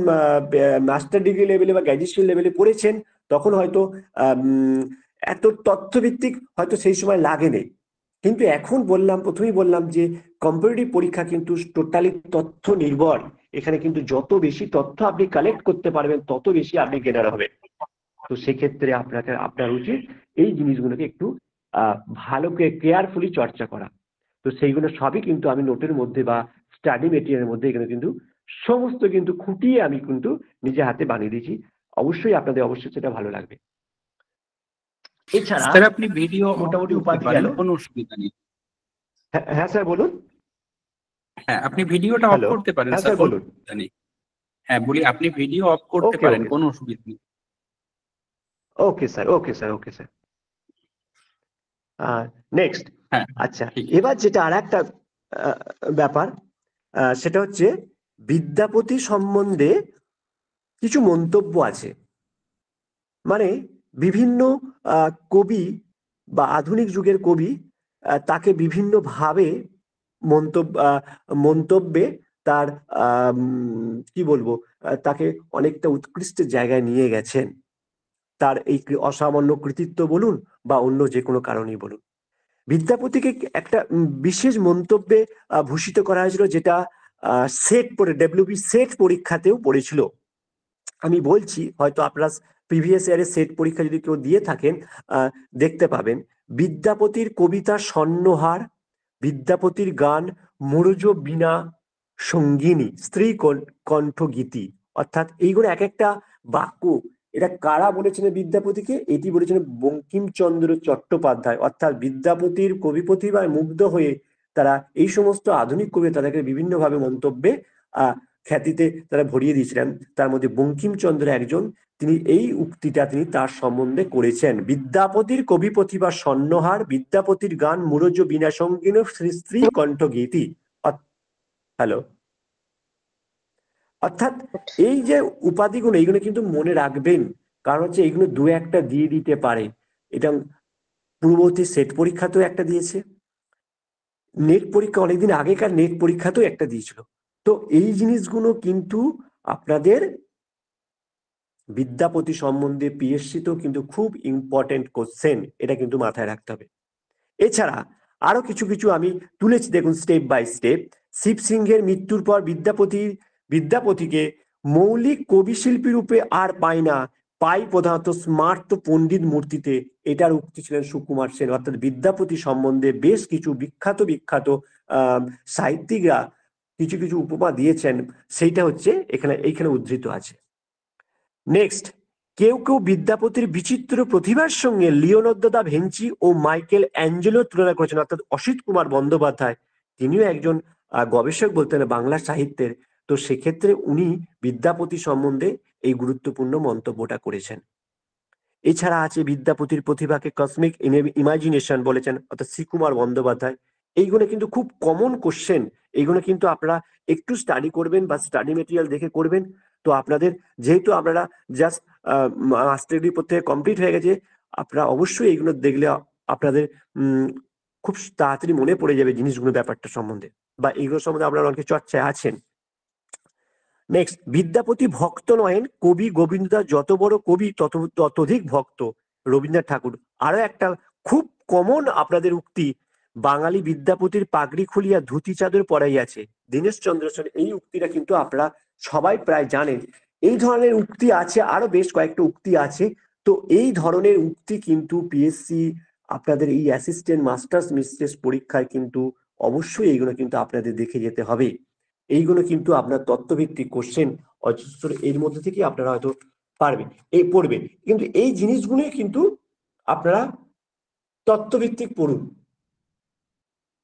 মাস্টার ডিগ্রি লেভেলে বা গ্র্যাজুয়েশন লেভেলে পড়েছেন তখন হয়তো এত তথ্যভিত্তিক হয়তো সেই সময় লাগেনি, কিন্তু এখন প্রথমেই বললাম যে কম্পিটিটিভ পরীক্ষা কিন্তু টোটালি তথ্য নির্ভর। এখানে কিন্তু যত বেশি তথ্য আপনি কালেক্ট করতে পারবেন তত বেশি আপনি গেনার হবেন। তো সেক্ষেত্রে আপনার উচিত এই জিনিসগুলোকে একটু ভালো করে কেয়ারফুলি চর্চা করা। তো সেইগুলো সবই কিন্তু আমি নোটের মধ্যে বা স্টাডি মেটেরিয়ালের মধ্যে এখানে কিন্তু সমস্ত কিন্তু খুঁটিয়ে আমি কিন্তু নিজে হাতে বানিয়ে দিয়েছি। অবশ্যই আপনাদের অবশ্যই সেটা ভালো লাগবে। এছাড়া স্যার আপনি ভিডিও মোটামুটি করতে উপাধি পারেন, গেল। কোনো অসুবিধা নেই। হ্যাঁ স্যার বলুন। হ্যাঁ আপনি ভিডিওটা অফ হ্যালো, করতে পারেন হ্যাঁ স্যার, স্যার কোনো বলুন। অসুবিধা নেই। হ্যাঁ বলি আপনি ভিডিও অফ করতে ওকে পারেন, ওকে কোনো অসুবিধা নেই। ওকে sir, okay sir, okay sir. Next, হ্যাঁ আচ্ছা ঠিক এবার যেটা আর একটা ব্যাপার, সেটা হচ্ছে বিদ্যাপতি সম্বন্ধে কিছু মন্তব্য আছে, মানে বিভিন্ন কবি বা আধুনিক যুগের কবি তাকে বিভিন্নভাবে মন্তব্যে তার কি বলবো, তাকে অনেকটা উৎকৃষ্ট জায়গায় নিয়ে গেছেন, তার এই অসামান্য কৃতিত্ব বলুন বা অন্য যে কোনো কারণেই বলুন। বিদ্যাপতিকে একটা বিশেষ মন্তব্যে ভূষিত করা হয়েছিল, যেটা সেট ডব্লিউবি সেট পরীক্ষাতেও পড়েছিল। আমি বলছি, হয়তো আপনারা প্রিভিয়াস ইয়ারের সেট পরীক্ষা যদি কেউ দিয়ে থাকেন দেখতে পাবেন, বিদ্যাপতির কবিতা স্বর্ণহার, বিদ্যাপতির গান মুরজ বীণা সঙ্গিনী, স্ত্রী কণ্ঠগীতি। অর্থাৎ এইগুলো এক একটা বাক্য, এটা কারা বলেছেন বিদ্যাপতিকে? এটি বলেছেন বঙ্কিমচন্দ্র চট্টোপাধ্যায়। অর্থাৎ বিদ্যাপতির কবি প্রতিভায় মুগ্ধ হয়ে তারা এই সমস্ত আধুনিক কবি তাদেরকে বিভিন্নভাবে মন্তব্যে খ্যাতিতে তারা ভরিয়ে দিয়েছিলেন। তার মধ্যে বঙ্কিমচন্দ্র একজন, তিনি এই উক্তিটা তিনি তার সম্বন্ধে করেছেন, বিদ্যাপতির কবি প্রতিভা স্বর্ণহার, বিদ্যাপতির গান মুরজ বীণা সঙ্গীন স্ত্রী কণ্ঠগীতি। হ্যালো, অর্থাৎ এই যে উপাধিগুলো, এইগুলো কিন্তু মনে রাখবেন, কারণ হচ্ছে এইগুলো দু একটা দিয়ে দিতে পারে। এটা পূর্ববর্তী সেট পরীক্ষাতেও একটা দিয়েছে, নেট পরীক্ষা অনেকদিন আগেকার নেট পরীক্ষাতেও একটা দিয়েছিল। তো এই জিনিসগুলো কিন্তু আপনাদের বিদ্যাপতি সম্বন্ধে পিএসসিতেও কিন্তু খুব ইম্পর্টেন্ট কোশ্চেন, এটা কিন্তু মাথায় রাখতে হবে। এছাড়া আরো কিছু কিছু আমি তুলেছি, দেখুন স্টেপ বাই স্টেপ। শিব সিংহের মৃত্যুর পর বিদ্যাপতিকে মৌলিক কবি শিল্পী রূপে আর পাই না, পাই প্রধানত স্মার্ত পণ্ডিত মূর্তিতে। এটার উক্তি ছিলেন সুকুমার সেন। অর্থাৎ বিদ্যাপতি সম্বন্ধে বেশ কিছু বিখ্যাত বিখ্যাত সাহিত্যিকরা কিছু কিছু উপমা দিয়েছেন, সেইটা হচ্ছে এইখানে উদ্ধৃত আছে। নেক্সট, কেউ কেউ বিদ্যাপতির বিচিত্র প্রতিভার সঙ্গে লিওনার্দো দা ভিঞ্চি ও মাইকেল অ্যাঞ্জেলোর তুলনা করেছেন। অর্থাৎ অসিত কুমার বন্দ্যোপাধ্যায়, তিনিও একজন গবেষক বলতেন বাংলা সাহিত্যের। তো সেক্ষেত্রে উনি বিদ্যাপতি সম্বন্ধে এই গুরুত্বপূর্ণ মন্তব্যটা করেছেন। এছাড়া আছে বিদ্যাপতির প্রতিভাকে কসমিক ইমাজিনেশন বলেছেন, অর্থাৎ শ্রীকুমার বন্দ্যোপাধ্যায়। এইগুলো কিন্তু খুব কমন কোশ্চেন, এইগুলো কিন্তু আপনারা একটু স্টাডি করবেন বা স্টাডি মেটেরিয়াল দেখে করবেন। তো আপনাদের যেহেতু আপনারা জাস্ট মাস্টার ডিগ্রি পড়তে কমপ্লিট হয়ে গেছে, আপনারা অবশ্যই এইগুলো দেখলে আপনাদের খুব তাড়াতাড়ি মনে পড়ে যাবে জিনিসগুলো, ব্যাপারটা সম্বন্ধে, বা এইগুলো সম্বন্ধে আপনারা অনেকে চর্চায় আছেন। নেক্সট, বিদ্যাপতি ভক্ত নহেন, কবি গোবিন্দদাস যত বড় কবি ততোধিক ভক্ত, রবীন্দ্রনাথ ঠাকুর। আরো একটা খুব কমন আপনাদের উক্তি, বাঙালি বিদ্যাপতির পাগড়ি খুলিয়া ধুতি চাদর পরাইয়াছে, দীনেশচন্দ্র সেন। এই উক্তিটা কিন্তু আপনারা সবাই প্রায় জানেন। এই ধরনের উক্তি আছে, আরো বেশ কয়েকটা উক্তি আছে। তো এই ধরনের উক্তি কিন্তু পিএসসি আপনাদের এই অ্যাসিস্ট্যান্ট মাস্টার্স মিস্ট্রেস পরীক্ষায় কিন্তু অবশ্যই এইগুলো কিন্তু আপনাদের দেখে যেতে হবে। এইগুলো কিন্তু আপনার তত্ত্বভিত্তিক কোশ্চেন, অজস্র এর মধ্যে থেকে আপনারা হয়তো পারবেন, এই পড়বেন। কিন্তু এই জিনিসগুলোই কিন্তু আপনারা তত্ত্বভিত্তিক পড়ুন,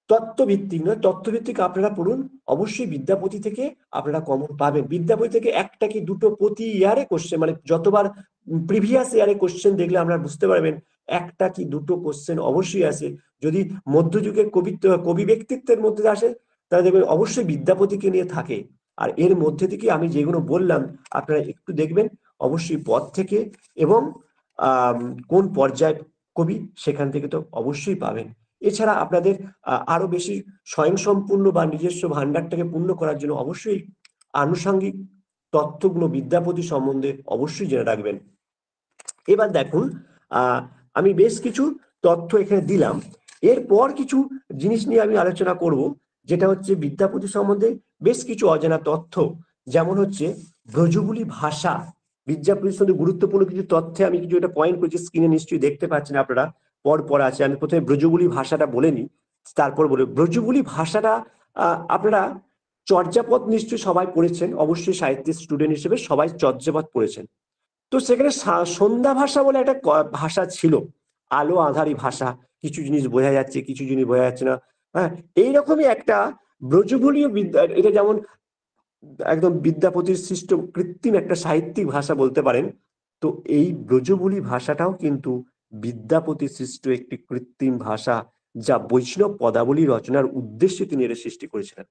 তত্ত্বভিত্তিক নয়, তত্ত্বভিত্তিক আপনারা পড়ুন। অবশ্যই বিদ্যাপতি থেকে আপনারা কমন পাবেন। বিদ্যাপতি থেকে একটা কি দুটো প্রতি ইয়ারে কোশ্চেন, মানে যতবার প্রিভিয়াস ইয়ারে কোশ্চেন দেখলে আমরা বুঝতে পারবেন একটা কি দুটো কোশ্চেন অবশ্যই আসে। যদি মধ্যযুগের কবি ব্যক্তিত্বের মধ্যে আসে, তাহলে দেখবেন অবশ্যই বিদ্যাপতিকে নিয়ে থাকে। আর এর মধ্যে থেকে আমি যেগুলো বললাম আপনারা একটু দেখবেন, অবশ্যই পদ থেকে এবং কোন পর্যায় কবি, সেখান থেকে তো অবশ্যই পাবেন। এছাড়া আপনাদের আরো বেশি স্বয়ংসম্পূর্ণ বা নিজস্ব ভান্ডারটাকে পূর্ণ করার জন্য অবশ্যই আনুষঙ্গিক তথ্যগুলো বিদ্যাপতি সম্বন্ধে অবশ্যই জেনে রাখবেন। এবার দেখুন, আমি বেশ কিছু তথ্য এখানে দিলাম। এরপর কিছু জিনিস নিয়ে আমি আলোচনা করব, যেটা হচ্ছে বিদ্যাপতি সম্বন্ধে বেশ কিছু অজানা তথ্য। যেমন হচ্ছে ব্রজবুলি ভাষা, বিদ্যাপতির সম্বন্ধে গুরুত্বপূর্ণ কিছু তথ্যে আমি কিছু একটা পয়েন্ট করেছি, স্ক্রিনে নিশ্চয়ই দেখতে পাচ্ছেন আপনারা, পর আছে। আমি প্রথমে ব্রজবুলি ভাষাটা বলে নিই, তারপর বলে। ব্রজবুলি ভাষাটা আপনারা চর্যাপদ নিশ্চয়ই সবাই পড়েছেন, অবশ্যই সাহিত্যের স্টুডেন্ট হিসেবে সবাই চর্যাপদ পড়েছেন। তো সেখানে সন্ধ্যা ভাষা বলে একটা ভাষা ছিল, আলো আঁধারি ভাষা, কিছু জিনিস বোঝা যাচ্ছে কিছু জিনিস বোঝা যাচ্ছে না। হ্যাঁ, এইরকমই একটা ব্রজবুলীয় বিদ্যা, এটা যেমন একদম বিদ্যাপতির সৃষ্ট কৃত্রিম একটা সাহিত্যিক ভাষা বলতে পারেন। তো এই ব্রজবুলি ভাষাটাও কিন্তু বিদ্যাপতি সৃষ্ট একটি কৃত্রিম ভাষা, যা বৈষ্ণব পদাবলী রচনার উদ্দেশ্যে তিনি এটা সৃষ্টি করেছিলেন।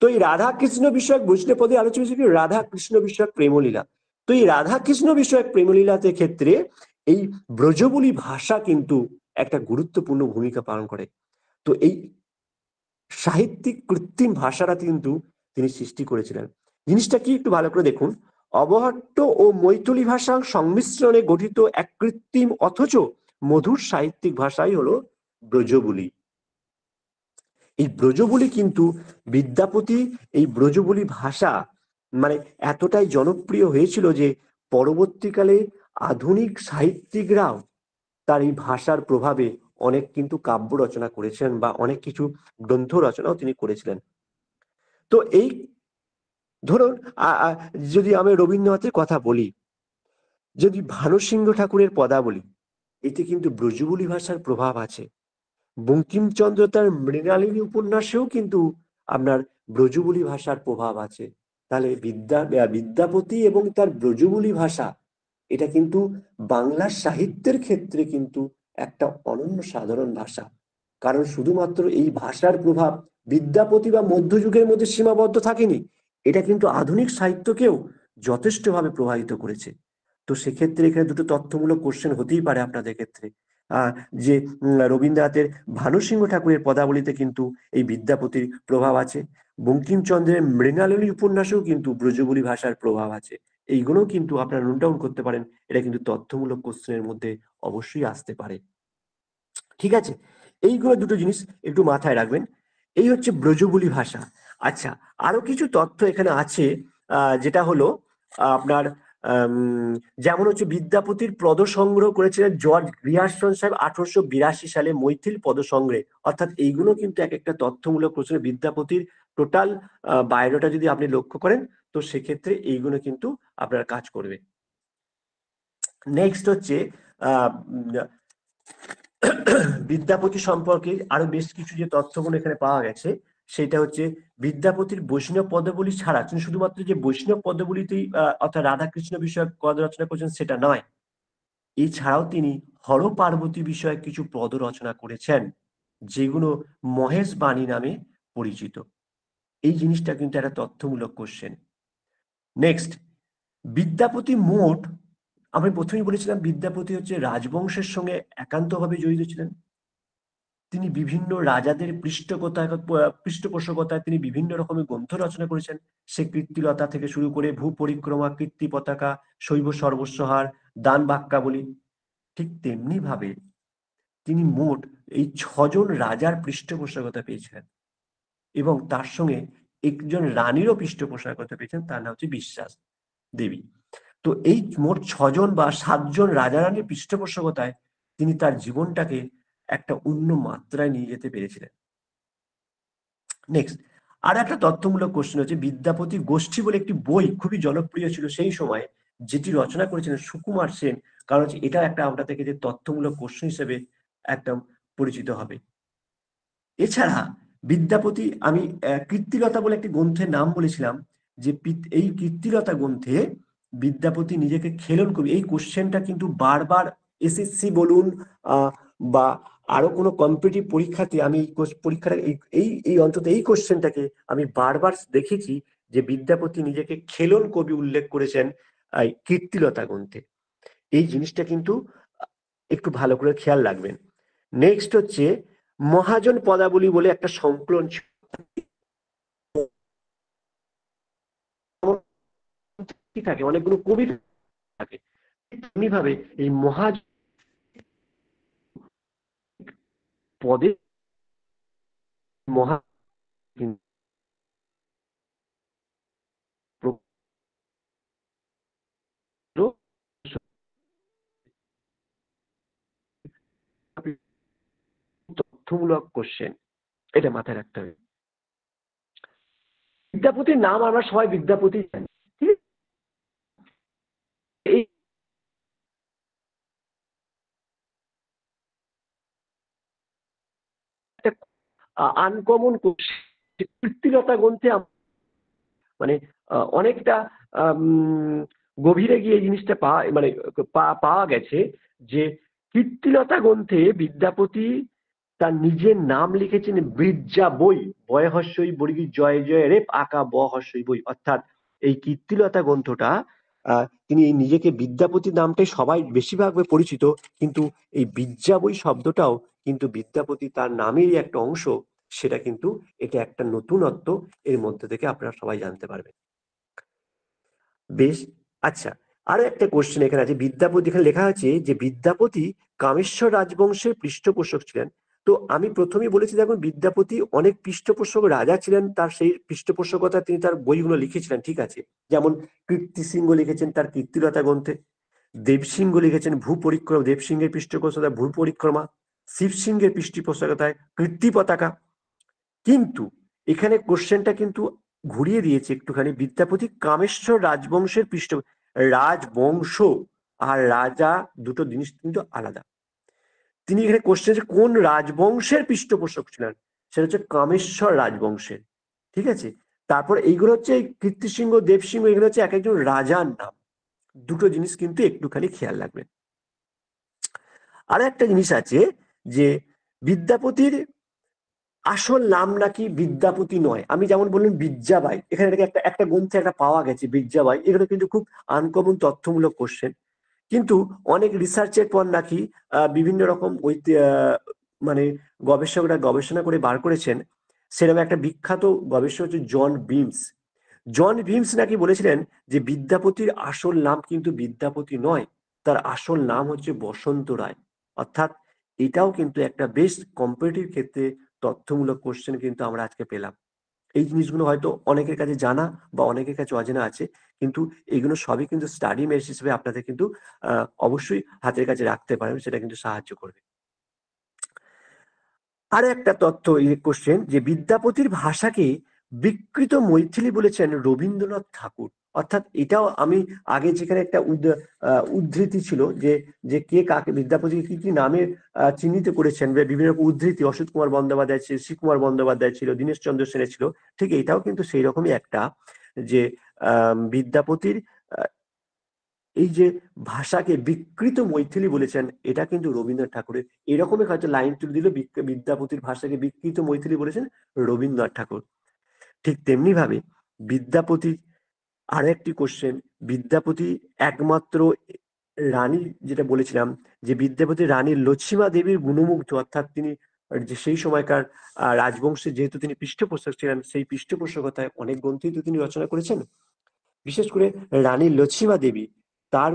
তো এই রাধা কৃষ্ণ বিষয়ক বৈষ্ণব পদে আলোচনা হচ্ছে কি রাধা কৃষ্ণ বিষয়ক প্রেমলীলা। তো এই রাধা কৃষ্ণ বিষয়ক প্রেমলীলাতে ক্ষেত্রে এই ব্রজবুলি ভাষা কিন্তু একটা গুরুত্বপূর্ণ ভূমিকা পালন করে। তো এই সাহিত্যিক কৃত্রিম ভাষাটা কিন্তু তিনি সৃষ্টি করেছিলেন। জিনিসটা কি একটু ভালো করে দেখুন। অবহট্ট ও মৈথিলী ভাষার সংমিশ্রণে গঠিত এক কৃত্রিম অথচ মধুর সাহিত্যিক ভাষাই হলো ব্রজবুলি। এই ব্রজবুলি কিন্তু বিদ্যাপতি এই ব্রজবুলি ভাষা মানে এতটাই জনপ্রিয় হয়েছিল যে পরবর্তীকালে আধুনিক সাহিত্যিকরাও তার এই ভাষার প্রভাবে অনেক কিন্তু কাব্য রচনা করেছেন বা অনেক কিছু গ্রন্থ রচনাও তিনি করেছিলেন। তো এই ধরুন যদি আমি রবীন্দ্রনাথের কথা বলি, যদি ভানুসিংহ ঠাকুরের পদাবলী, এতে কিন্তু ব্রজবুলি ভাষার প্রভাব আছে। বঙ্কিমচন্দ্র তার মৃণালিনী উপন্যাসেও কিন্তু আপনার ব্রজবুলি ভাষার প্রভাব আছে। তাহলে বিদ্যাপতি এবং তার ব্রজবুলি ভাষা এটা কিন্তু বাংলা সাহিত্যের ক্ষেত্রে কিন্তু একটা অনন্য সাধারণ ভাষা। কারণ শুধুমাত্র এই ভাষার প্রভাব বিদ্যাপতি বা মধ্যযুগের মধ্যে সীমাবদ্ধ থাকেনি, এটা কিন্তু আধুনিক সাহিত্যকেও যথেষ্টভাবে প্রভাবিত করেছে। তো সেক্ষেত্রে এখানে দুটো তথ্যমূলক কোশ্চেন হতেই পারে আপনাদের ক্ষেত্রে যে রবীন্দ্রনাথের ভানুসিংহ ঠাকুরের পদাবলীতে কিন্তু এই বিদ্যাপতির প্রভাব আছে, বঙ্কিমচন্দ্রের মৃণালিনী উপন্যাসেও কিন্তু ব্রজবুলি ভাষার প্রভাব আছে। এইগুলোও কিন্তু আপনারা নোট ডাউন করতে পারেন, এটা কিন্তু তথ্যমূলক কোশ্চেনের মধ্যে অবশ্যই আসতে পারে। ঠিক আছে, এইগুলো দুটো জিনিস একটু মাথায় রাখবেন। এই হচ্ছে ব্রজবুলি ভাষা। আচ্ছা, আরো কিছু তথ্য এখানে আছে যেটা হলো আপনার যেমন হচ্ছে বিদ্যাপতির পদ সংগ্রহ করেছিলেন জর্জ গ্রিয়ারসন সাহেব 1882 সালে মৈথিল পদ সংগ্রহে। অর্থাৎ এইগুলো কিন্তু এক একটা তথ্যমূলক প্রশ্ন। বিদ্যাপতির টোটাল বায়োডাটা যদি আপনি লক্ষ্য করেন তো সেক্ষেত্রে এইগুলো কিন্তু আপনার কাজ করবে। নেক্সট হচ্ছে বিদ্যাপতি সম্পর্কে আরো বেশ কিছু যে তথ্যগুলো এখানে পাওয়া গেছে সেটা হচ্ছে বিদ্যাপতির বৈষ্ণব পদাবলী ছাড়া তিনি শুধুমাত্র যে বৈষ্ণব পদাবলীতেই অর্থাৎ রাধাকৃষ্ণ বিষয়ক পদ রচনা করেছেন সেটা নয়, এছাড়াও তিনি হর পার্বতী বিষয়ক কিছু পদ রচনা করেছেন যেগুলো মহেশ বাণী নামে পরিচিত। এই জিনিসটা কিন্তু একটা তথ্যমূলক কোশ্চেন। নেক্সট, বিদ্যাপতি মোট, আমি প্রথমেই বলেছিলাম বিদ্যাপতি হচ্ছে রাজবংশের সঙ্গে একান্তভাবে জড়িত ছিলেন। তিনি বিভিন্ন রাজাদের পৃষ্ঠপোষকতায় তিনি বিভিন্ন রকমের গ্রন্থ রচনা করেছেন। সে কীর্তিলতা থেকে শুরু করে ভূ পরিক্রমা, কীর্তি পতাকা, শৈব সর্বস্বহার, দান বাক্যাবলী। ঠিক তেমনি ভাবে তিনি মোট এই 6 জন রাজার পৃষ্ঠপোষকতা পেয়েছিলেন এবং তার সঙ্গে একজন রানীরও পৃষ্ঠপোষকতা পেয়েছেন, তার নাম হচ্ছে বিশ্বাস দেবী। তো এই মোট 6 জন বা 7 জন রাজা রানীর পৃষ্ঠপোষকতায় তিনি তার জীবনটাকে একটা অন্য মাত্রায় নিয়ে যেতে পেরেছিলেন। নেক্সট, আর একটা তথ্যমূলক কোশ্চেন হচ্ছে বিদ্যাপতি গোষ্ঠী বলে একটি বই খুবই জনপ্রিয় ছিল সেই সময়, যেটি রচনা করেছিলেন সুকুমার সেন। কারণ হচ্ছে এটা একটা আমরা থেকে যে তথ্যমূলক কোশ্চেন হিসেবে একদম পরিচিত হবে। এছাড়া বিদ্যাপতি, আমি কীর্তিলতা বলে একটি গ্রন্থের নাম বলেছিলাম, যে এই কীর্তিলতা গ্রন্থে বিদ্যাপতি নিজেকে খেলন কবি, এই কোশ্চেনটা কিন্তু বারবার এসএসসি বলুন বা আরো কোনো কম্পিটিটিভ পরীক্ষাতে আমি পরীক্ষাটা এই অন্তত এই কোশ্চেনটাকে আমি বারবার দেখেছি যে বিদ্যাপতি নিজেকে খেলন কবি উল্লেখ করেছেন কীর্তিলতা গ্রন্থে। এই জিনিসটা কিন্তু একটু ভালো করে খেয়াল রাখবেন। নেক্সট হচ্ছে মহাজন পদাবলী বলে একটা সংকলন থাকে, অনেকগুলো কবি থাকে। তেমনি ভাবে এই মহাজন পদে মহা তথ্যমূলক কোশ্চেন, এটা মাথায় রাখতে হবে। বিদ্যাপতির নাম আমরা সবাই বিদ্যাপতি জানি, ঠিক এই আনকমন কোশ্চেন কীর্তিলতা গ্রন্থে মানে অনেকটা গভীরে গিয়ে এই জিনিসটা পাওয়া গেছে যে কীর্তিলতা গ্রন্থে বিদ্যাপতি তার নিজের নাম লিখেছেন বীর্যা বই, বয় হস্যই বর্গী জয় জয় রেপ আঁকা ব হস্যই বই। অর্থাৎ এই কীর্তিলতা গ্রন্থটা তিনি নিজেকে বিদ্যাপতি নামটাই সবাই বেশিরভাগ পরিচিত, কিন্তু এই বিদ্যা বই শব্দটাও কিন্তু বিদ্যাপতি তার নামেরই একটা অংশ। সেটা কিন্তু এটা একটা নতুনত্ব, এর মধ্যে থেকে আপনারা সবাই জানতে পারবেন। বেশ, আচ্ছা, আরো একটা কোশ্চেন এখানে আছে। বিদ্যাপতি, এখানে লেখা আছে যে বিদ্যাপতি কামেশ্বর রাজবংশের পৃষ্ঠপোষক ছিলেন। তো আমি প্রথমেই বলেছি, দেখুন বিদ্যাপতি অনেক পৃষ্ঠপোষক রাজা ছিলেন, তার সেই পৃষ্ঠপোষকতা তিনি তার বইগুলো লিখেছিলেন, ঠিক আছে। যেমন কীর্তিসিংহ লিখেছেন তার কীর্তিলতা গ্রন্থে, দেবসিংহ লিখেছেন ভূ পরিক্রমা, দেবসিংহের পৃষ্ঠপোষকতায় ভূ পরিক্রমা, শিবসিংহের পৃষ্ঠপোষকতায় কীর্তি পতাকা। কিন্তু এখানে কোশ্চেনটা কিন্তু ঘুরিয়ে দিয়েছে একটুখানি। বিদ্যাপতি কামেশ্বর রাজবংশের রাজবংশ আর রাজা দুটো জিনিস কিন্তু আলাদা। তিনি এখানে কোশ্চেন কোন রাজবংশের পৃষ্ঠপোষক ছিলেন, সেটা হচ্ছে কামেশ্বর রাজবংশের, ঠিক আছে। তারপর এইগুলো হচ্ছে কীর্তিসিংহ, দেবসিংহ, এগুলো হচ্ছে এক একজন রাজার নাম। দুটো জিনিস কিন্তু একটুখানি খেয়াল রাখবেন। আর একটা জিনিস আছে যে বিদ্যাপতির আসল নাম নাকি বিদ্যাপতি নয়। আমি যেমন বললাম বিদ্যাবাই, এখানে এটাকে একটা একটা গ্রন্থে একটা পাওয়া গেছে বিদ্যাবাই, এগুলো কিন্তু খুব আনকমন তথ্যমূলক কোশ্চেন। কিন্তু অনেক রিসার্চের পর নাকি বিভিন্ন রকম মানে গবেষকরা গবেষণা করে বার করেছেন। সেরকম একটা বিখ্যাত গবেষক হচ্ছে জন বিমস। জন বিমস নাকি বলেছিলেন যে বিদ্যাপতির আসল নাম কিন্তু বিদ্যাপতি নয়, তার আসল নাম হচ্ছে বসন্ত রায়। অর্থাৎ এটাও কিন্তু একটা বেশ কম্পিটিটিভ ক্ষেত্রে তথ্যমূলক কোশ্চেন কিন্তু আমরা আজকে পেলাম। এই জিনিসগুলো হয়তো অনেকের কাছে জানা বা অনেকের কাছে অজানা আছে, কিন্তু এগুলো সবই কিন্তু স্টাডি মেশ হিসেবে আপনাদের কিন্তু অবশ্যই হাতের কাছে রাখতে পারেন, সেটা কিন্তু সাহায্য করবে। আরো একটা তথ্য কোশ্চেন যে বিদ্যাপতির ভাষাকে বিকৃত মৈথিলি বলেছেন রবীন্দ্রনাথ ঠাকুর। অর্থাৎ এটাও আমি আগে যেখানে একটা উদ্ধৃতি ছিল যে যে কে কাকে বিদ্যাপতি কি কি নামে চিহ্নিত করেছেন, বিভিন্ন রকম উদ্ধৃতি, অসিত কুমার বন্দ্যোপাধ্যায় ছিল, শ্রীকুমার বন্দ্যোপাধ্যায় ছিল, দীনেশ চন্দ্র সেনের ছিল, ঠিক এটাও কিন্তু সেই রকমই একটা, যে বিদ্যাপতির এই যে ভাষাকে বিকৃত মৈথিলি বলেছেন, এটা কিন্তু রবীন্দ্রনাথ ঠাকুরের। এরকমই হয়তো লাইন তুলে দিল, বিদ্যাপতির ভাষাকে বিকৃত মৈথিলি বলেছেন রবীন্দ্রনাথ ঠাকুর। ঠিক তেমনি ভাবে বিদ্যাপতি, আরো একটি কোশ্চেন, বিদ্যাপতি একমাত্র রানী, যেটা বলেছিলাম যে বিদ্যাপতি রানী লক্ষ্মীমা দেবীর গুণমুগ্ধ, অর্থাৎ তিনি যে সেই সময়কার রাজবংশের যেহেতু তিনি পৃষ্ঠপোষক ছিলেন, সেই পৃষ্ঠপোষকতায় অনেক গ্রন্থই তো তিনি রচনা করেছেন। বিশেষ করে রানী লক্ষ্মীমা দেবী, তার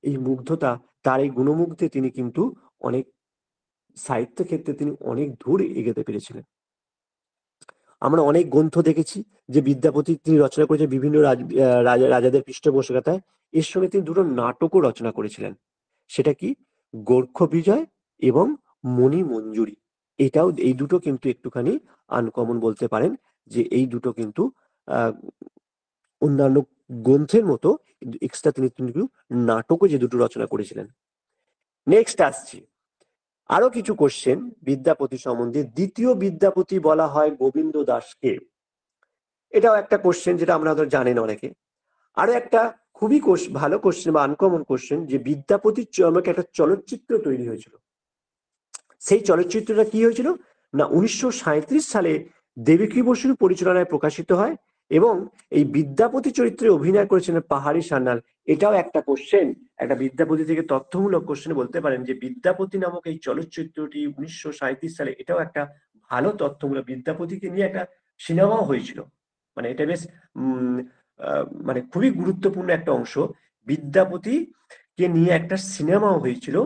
এই মুগ্ধতা, তার এই গুণমুগ্ধে তিনি কিন্তু অনেক সাহিত্য ক্ষেত্রে তিনি অনেক দূর এগোতে পেরেছিলেন। আমরা অনেক গ্রন্থ দেখেছি যে বিদ্যাপতি তিনি রচনা করেছেন বিভিন্ন রাজাদের পৃষ্ঠপোষকতায়। এর সঙ্গে তিনি দুটো নাটকও রচনা করেছিলেন, সেটা কি গোর্খ বিজয় এবং মণি মঞ্জুরি। এটাও, এই দুটো কিন্তু একটুখানি আনকমন বলতে পারেন, যে এই দুটো কিন্তু আহ অন্যান্য গ্রন্থের মতো এক্সট্রা তিনি কিন্তু নাটকও যে দুটো রচনা করেছিলেন। নেক্সট আসছি আরো কিছু কোশ্চেন বিদ্যাপতি সম্বন্ধে। দ্বিতীয় বিদ্যাপতি বলা হয় গোবিন্দ দাসকে, এটাও একটা কোশ্চেন যেটা আমরা হয়তো জানেন অনেকে। আরো একটা খুবই ভালো কোশ্চেন বা আনকমন কোশ্চেন, যে বিদ্যাপতির একটা চলচ্চিত্র তৈরি হয়েছিল। সেই চলচ্চিত্রটা কি হয়েছিল না 1937 সালে দেবকী বসুর পরিচালনায় প্রকাশিত হয়, এবং এই বিদ্যাপতি চরিত্রে অভিনয় করেছিলেন পাহাড়ি সান্যাল। এটাও একটা কোশ্চেন, একটা বিদ্যাপতি থেকে তথ্যমূলক কোশ্চেন বলতে পারেন, যে বিদ্যাপতি নামক এই চলচ্চিত্রটি 1937 সালে, এটাও একটা ভালো তথ্যমূলক, বিদ্যাপতিকে নিয়ে একটা সিনেমাও হয়েছিল। মানে এটা বেশ মানে খুবই গুরুত্বপূর্ণ একটা অংশ, বিদ্যাপতি কে নিয়ে একটা সিনেমাও হয়েছিল,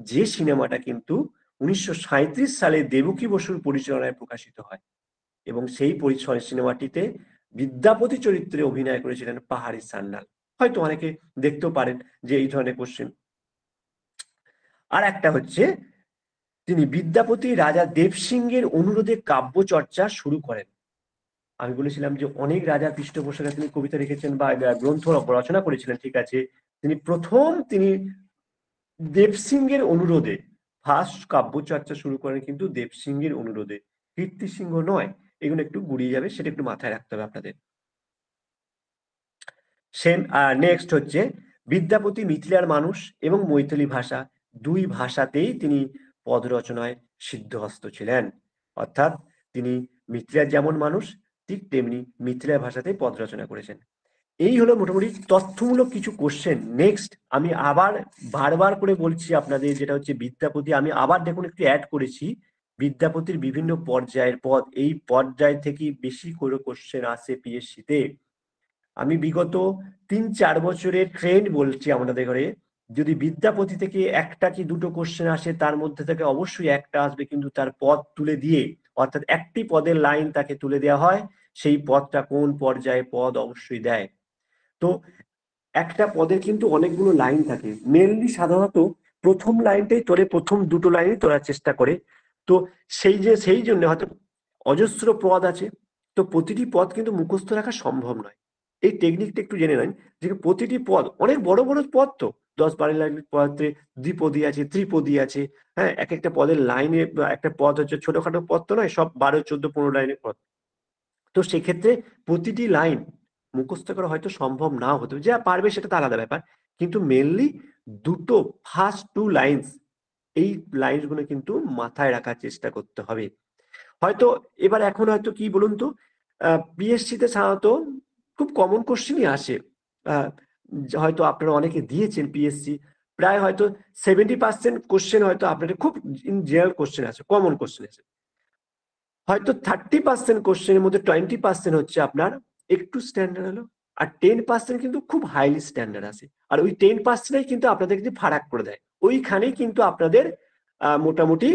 যে সিনেমাটা কিন্তু 1937 সালে দেবকী বসুর পরিচালনায় প্রকাশিত হয়, এবং সেই সিনেমাটিতে বিদ্যাপতি চরিত্রে অভিনয় করেছিলেন পাহাড়ি সান্যাল। হয়তো অনেকে দেখতেও পারেন যে এই ধরনের কোশ্চেন। আর একটা হচ্ছে, তিনি বিদ্যাপতি রাজা দেবসিংহের অনুরোধে কাব্য চর্চা শুরু করেন। আমি বলেছিলাম যে অনেক রাজার পৃষ্ঠপোষকতা তিনি কবিতা লিখেছেন বা গ্রন্থ রচনা করেছিলেন, ঠিক আছে। তিনি দেবসিংহের অনুরোধে ফার্স্ট কাব্য চর্চা শুরু করেন, কিন্তু দেবসিংহের অনুরোধে, কীর্তিসিংহ নয়। এগুলো একটু গুড়িয়ে যাবে, সেটা একটু মাথায় রাখতে হবে আপনাদের। নেক্সট হচ্ছে বিদ্যাপতি মিথিলার মানুষ এবং মৈথিলি ভাষা দুই ভাষাতেই তিনি পদ রচনায় সিদ্ধহস্ত ছিলেন, অর্থাৎ তিনি মিথিলার যেমন মানুষ ঠিক তেমনি মিথিলা ভাষাতেই পদ রচনা করেছেন। এই হলো মোটামুটি তথ্যমূলক কিছু কোশ্চেন। নেক্সট আমি আবার বারবার করে বলছি আপনাদের, যেটা হচ্ছে বিদ্যাপতি। আমি আবার দেখুন একটু অ্যাড করেছি বিদ্যাপতির বিভিন্ন পর্যায়ের পদ। এই পর্যায় থেকে বেশি করে কোশ্চেন আসে পিএসসিতে। আমি বিগত 3-4 বছরের ট্রেন্ড বলছি আমাদের ঘরে, যদি বিদ্যাপতি থেকে একটা কি দুটো কোশ্চেন আসে তার মধ্যে থেকে অবশ্যই একটা আসবে কিন্তু তার পদ তুলে দিয়ে, অর্থাৎ একটি পদের লাইন তাকে তুলে দেওয়া হয়, সেই পদটা কোন পর্যায়ে পদ অবশ্যই দেয়। তো একটা পদের কিন্তু অনেকগুলো লাইন থাকে, মেনলি সাধারণত প্রথম লাইনটাই তোলে, প্রথম দুটো লাইনই তোলার চেষ্টা করে। তো সেই জন্য হয়তো অজস্র পদ আছে, তো প্রতিটি পদ কিন্তু মুখস্থ রাখা সম্ভব নয়। এই টেকনিকটা একটু জেনে নেন যে প্রতিটি পদ অনেক বড় বড় পদ, তো 10-12 লাইনের পদে দ্বিপদী আছে, ত্রিপদী আছে। হ্যাঁ, এক একটা পদের লাইনে একটা পদ হচ্ছে ছোটখাটো পদ তো নয়, সব 12, 14, 15 লাইনের পদ। তো সেক্ষেত্রে প্রতিটি লাইন মুখস্থ করা হয়তো সম্ভব নাও হতে পারে, যা পারবে সেটা তো আলাদা ব্যাপার, কিন্তু মেনলি দুটো ফার্স্ট 2 লাইনস, এই লাইনসগুলো কিন্তু মাথায় রাখার চেষ্টা করতে হবে। হয়তো এবার এখন হয়তো কি বলুন তো, পিএসসি তে সাধারণত খুব কমন কোশ্চেনই আসে। আহ, হয়তো আপনারা অনেকে দিয়েছেন পিএসসি, প্রায় হয়তো 70% কোশ্চেন হয়তো আপনাদের খুব ইন জেনারেল কোশ্চেন আছে, কমন কোশ্চেন আছে। হয়তো 30% কোশ্চেনের মধ্যে 20% হচ্ছে আপনার একটু স্ট্যান্ডার্ড হলো, আর 10% কিন্তু খুব হাইলি স্ট্যান্ডার্ড আছে। আর ওই 10%ই কিন্তু আপনাদের কিন্তু ফারাক করে দেয়, ওইখানেই কিন্তু আপনাদের মোটামুটি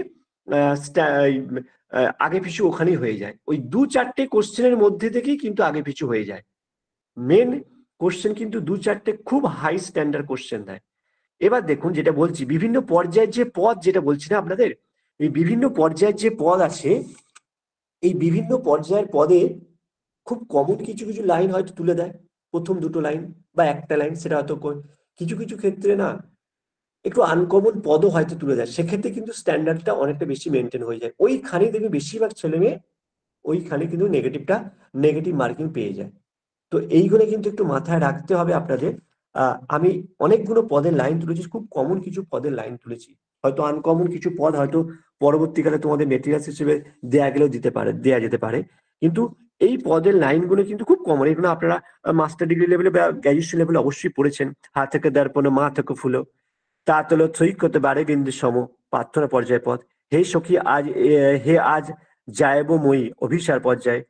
আগে পিছু ওখানেই হয়ে যায়। ওই 2-4টে কোশ্চেনের মধ্যে থেকেই কিন্তু আগে পিছু হয়ে যায়। মেন কোশ্চেন কিন্তু 2-4টে খুব হাই স্ট্যান্ডার্ড কোশ্চেন দেয়। এবার দেখুন যেটা বলছি, বিভিন্ন পর্যায়ের যে পদ, যেটা বলছি না আপনাদের, এই বিভিন্ন পর্যায়ের যে পদ আছে, এই বিভিন্ন পর্যায়ের পদে খুব কমন কিছু কিছু লাইন হয়তো তুলে দেয়, প্রথম দুটো লাইন বা একটা লাইন, সেটা হয়তো কিছু কিছু ক্ষেত্রে না একটু আনকমন পদও হয়তো তুলে দেয়, সেক্ষেত্রে কিন্তু স্ট্যান্ডার্ডটা অনেকটা বেশি মেনটেন হয়ে যায়। ওইখানেই দেখবে বেশিরভাগ ছেলে মেয়ে ওইখানে কিন্তু নেগেটিভ মার্কিং পেয়ে যায়। তো এইগুলো কিন্তু একটু মাথায় রাখতে হবে আপনাদের। আমি অনেকগুলো পদের লাইন তুলেছি, খুব কমন কিছু পদের লাইন তুলেছি, হয়তো আনকমন কিছু পদ হয়তো পরবর্তীকালে তোমাদের মেটেরিয়ালস হিসেবে দেয়া যেতে পারে, কিন্তু এই পদের লাইনগুলো কিন্তু খুব কমন। এগুলো আপনারা মাস্টার ডিগ্রি লেভেলে বা গ্র্যাজুয়েশন লেভেলে অবশ্যই পড়েছেন। হাত থেকে দর্পণ মা থেকে ফুলো, তা তোলো সৈকত বারে বিন্দু সম, প্রার্থনা পর্যায় পদ। হে সখী আজ হে আজ যায়ব মই অভিসার পর্যায়,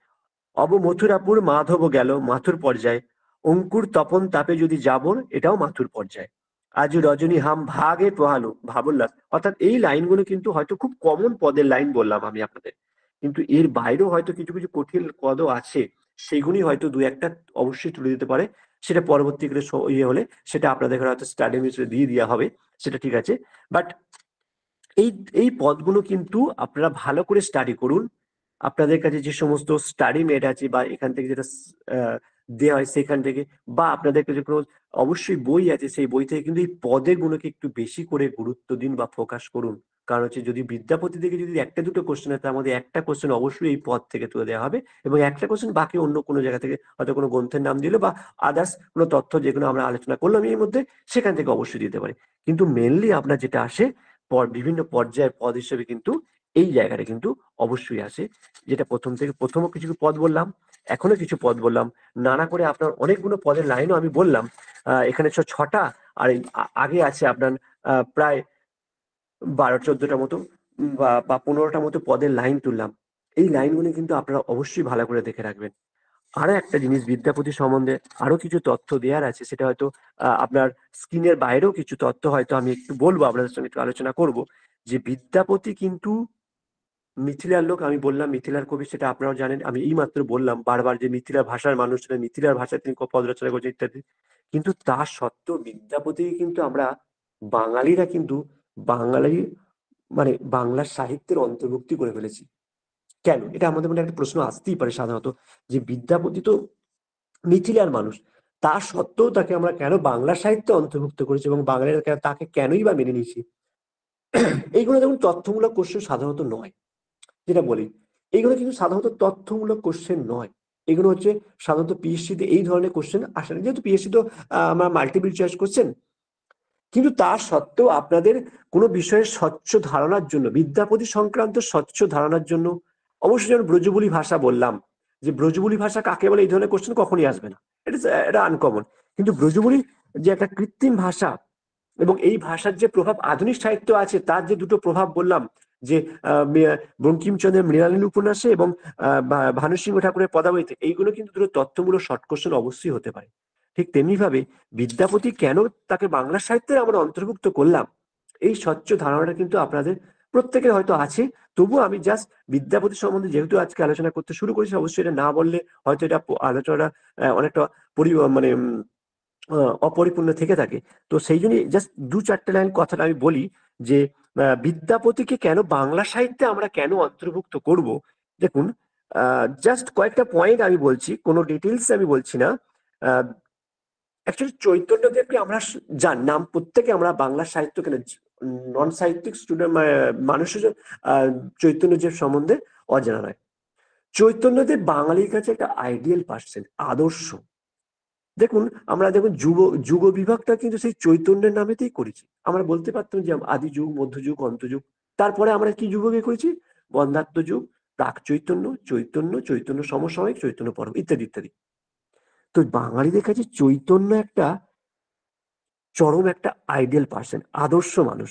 অব মথুরাপুর মাধব গেল মাথুর পর্যায়ে, অঙ্কুর তপন তাপে যদি যাবর, এটাও মাথুর পর্যায়ে। আজ রজনী হাম ভাগে পোহালো ভাবুল্লাস। অর্থাৎ এই লাইনগুলো কিন্তু হয়তো খুব কমন পদের লাইন বললাম আমি আপনাদের, কিন্তু এর বাইরেও হয়তো কিছু কিছু কঠিন পদও আছে, সেগুলি হয়তো দু একটা অবশ্যই তুলে দিতে পারে। সেটা পরবর্তীকালে ইয়ে হলে সেটা আপনাদের হয়তো স্টাডি মিশনে দিয়ে দেওয়া হবে, সেটা ঠিক আছে। বাট এই এই পদগুলো কিন্তু আপনারা ভালো করে স্টাডি করুন। আপনাদের কাছে যে সমস্ত স্টাডি মেট আছে বা এখান থেকে যেটা দেওয়া হয় সেখান থেকে, বা আপনাদের কাছে কোনো অবশ্যই বই আছে, সেই বই থেকে কিন্তু এই পদের গুলোকে একটু বেশি করে গুরুত্ব দিন বা ফোকাস করুন। কারণ হচ্ছে যদি বিদ্যাপতি থেকে যদি একটা দুটো কোশ্চেন হয়, তার মধ্যে একটা কোশ্চেন অবশ্যই এই পদ থেকে তুলে দেওয়া হবে, এবং একটা কোশ্চেন বাকি অন্য কোনো জায়গা থেকে হয়তো কোনো গ্রন্থের নাম দিল বা আদার্স কোনো তথ্য যেগুলো আমরা আলোচনা করলাম এর মধ্যে, সেখান থেকে অবশ্যই দিতে পারে। কিন্তু মেনলি আপনার যেটা আসে বিভিন্ন পর্যায়ের পদ হিসেবে কিন্তু এই জায়গাটা কিন্তু অবশ্যই আসে। যেটা প্রথমও কিছু পদ বললাম, এখনো কিছু পদ বললাম, নানা করে আপনার অনেকগুলো পদের লাইনও আমি বললাম। এখানে 6টা, আর আগে আছে আপনার প্রায় 12-14টা মতো বা 15টা মতো পদের লাইন তুললাম। এই লাইনগুলো কিন্তু আপনারা অবশ্যই ভালো করে দেখে রাখবেন। আরো একটা জিনিস বিদ্যাপতি সম্বন্ধে আরো কিছু তথ্য দেওয়ার আছে, সেটা হয়তো আপনার স্ক্রিনের বাইরেও কিছু তথ্য হয়তো আমি একটু বলবো, আপনাদের সঙ্গে একটু আলোচনা করব। যে বিদ্যাপতি কিন্তু মিথিলার লোক, আমি বললাম মিথিলার কবি, সেটা আপনারাও জানেন। আমি এইমাত্র বললাম বারবার যে মিথিলা ভাষার মানুষ ছিলেন, মিথিলার ভাষায় তিনি পদ রচনা করেছেন ইত্যাদি। কিন্তু তা সত্ত্বেও বিদ্যাপতি কিন্তু আমরা বাঙালিরা কিন্তু বাঙালি মানে বাংলার সাহিত্যের অন্তর্ভুক্তি করে ফেলেছি। কেন? এটা আমাদের মনে একটা প্রশ্ন আসতেই পারে সাধারণত, যে বিদ্যাপতি তো মিথিলার মানুষ, তা সত্ত্বেও তাকে আমরা কেন বাংলা সাহিত্যে অন্তর্ভুক্ত করেছি এবং বাঙালিরা তাকে কেনই বা মেনে নিয়েছি? এইগুলো দেখুন তথ্যমূলক কোশ্চেন সাধারণত নয়, যেটা বলি এইগুলো কিন্তু সাধারণত তথ্যমূলক কোশ্চেন নয়। এগুলো হচ্ছে সাধারণত পিএসসি তে এই ধরনের কোশ্চেন আসে না, যেহেতু পিএসসি তো আমরা মাল্টিপল চয়েস কোশ্চেন, কিন্তু তা সত্ত্বেও আপনাদের কোনো বিষয়ের স্বচ্ছ ধারণার জন্য, বিদ্যাপতি সংক্রান্ত স্বচ্ছ ধারণার জন্য, অবশ্যই যেমন ব্রজবুলি ভাষা বললাম, যে ব্রজবুলি ভাষা কাকে বলে এই ধরনের কোশ্চেন কখনই আসবে না, এটা আনকমন। কিন্তু ব্রজবুলি যে একটা কৃত্রিম ভাষা, এবং এই ভাষার যে প্রভাব আধুনিক সাহিত্য আছে, তার যে দুটো প্রভাব বললাম, যে বঙ্কিমচন্দ্রের মৃণালিনী উপন্যাসে এবং ভানুসিংহ ঠাকুরের পদাবলীতে, এইগুলো কিন্তু দুটো তথ্যমূলক শর্ট কোশ্চেন অবশ্যই হতে পারে। ঠিক তেমনি ভাবে বিদ্যাপতি কেন তাকে বাংলা সাহিত্যের আমরা অন্তর্ভুক্ত করলাম, এই স্বচ্ছ ধারণাটা কিন্তু আপনাদের প্রত্যেকের হয়তো আছে। তবুও আমি জাস্ট বিদ্যাপতি সম্বন্ধে যেহেতু আজকে আলোচনা করতে শুরু করেছি, অবশ্যই এটা না বললে হয়তো এটা আলোচনাটা অনেকটা মানে অপরিপূর্ণ থেকে থাকে। তো সেই জন্যই জাস্ট 2-4টে লাইন কথাটা আমি বলি, যে বিদ্যাপতিকে কেন বাংলা সাহিত্যে আমরা কেন অন্তর্ভুক্ত করব। দেখুন, জাস্ট কয়েকটা পয়েন্ট আমি বলছি, কোনো ডিটেলস আমি বলছি না। অ্যাকচুয়ালি চৈতন্যদেবকে আমরা নাম প্রত্যেকে আমরা বাংলা সাহিত্য কেন, নন সাহিত্যিক স্টুডেন্ট মানুষের চৈতন্যদেব সম্বন্ধে অজানা নয়। চৈতন্যদেব বাঙালির কাছে একটা আইডিয়াল পার্সন, আদর্শ। দেখুন, আমরা দেখুন যুগ বিভাগটা কিন্তু সেই চৈতন্যের নামেতেই করেছি। আমরা বলতে পারতাম যে আদি যুগ, মধ্যযুগ, অন্তযুগ। তারপরে আমরা কি যুগকে করেছি? বন্ধ্যাত্ব যুগ, প্রাক চৈতন্য, চৈতন্য, চৈতন্য সমসাময়িক, চৈতন্য পরম, ইত্যাদি ইত্যাদি। তো বাঙালিদের কাছে চৈতন্য একটা চরম একটা আইডিয়াল পার্সন, আদর্শ মানুষ।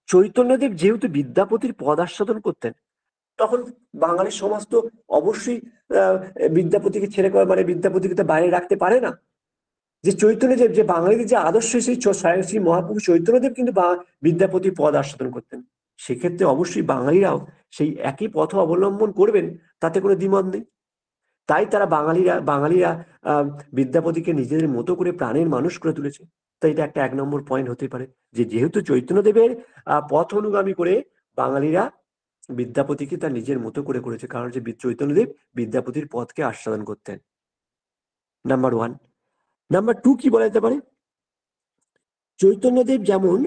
চৈতন্যদেব যেহেতু বিদ্যাপতির পদ আস্বাদন করতেন, তখন বাঙালির সমাজ তো অবশ্যই বিদ্যাপতিকে ছেড়ে মানে বিদ্যাপতিকে তো বাইরে রাখতে পারে না। যে চৈতন্যদেব, যে বাঙালিদের যে আদর্শ, সেই শ্রী মহাপ্রভু চৈতন্যদেব কিন্তু বিদ্যাপতির পদ আস্বাদন করতেন। সেক্ষেত্রে অবশ্যই বাঙালিরাও সেই একই পথ অবলম্বন করবেন, তাতে কোনো দ্বিমত নেই। তাই তারা বাঙালিরা বিদ্যাপতিকে নিজেদের মতো করে প্রাণের মানুষ করে তুলেছে। তাই এটা একটা 1 নম্বর পয়েন্ট হতে পারে, যে যেহেতু চৈতন্যদেবের পথ অনুগামী করে বাঙালিরা বিদ্যাপতিকে তার নিজের মতো করে করেছে, কারণ যে চৈতন্যদেব বিদ্যাপতির পথকে আস্বাদন করতেন। নাম্বার 1। নাম্বার 2 কি বলা যেতে পারে? চৈতন্যদেব যেমন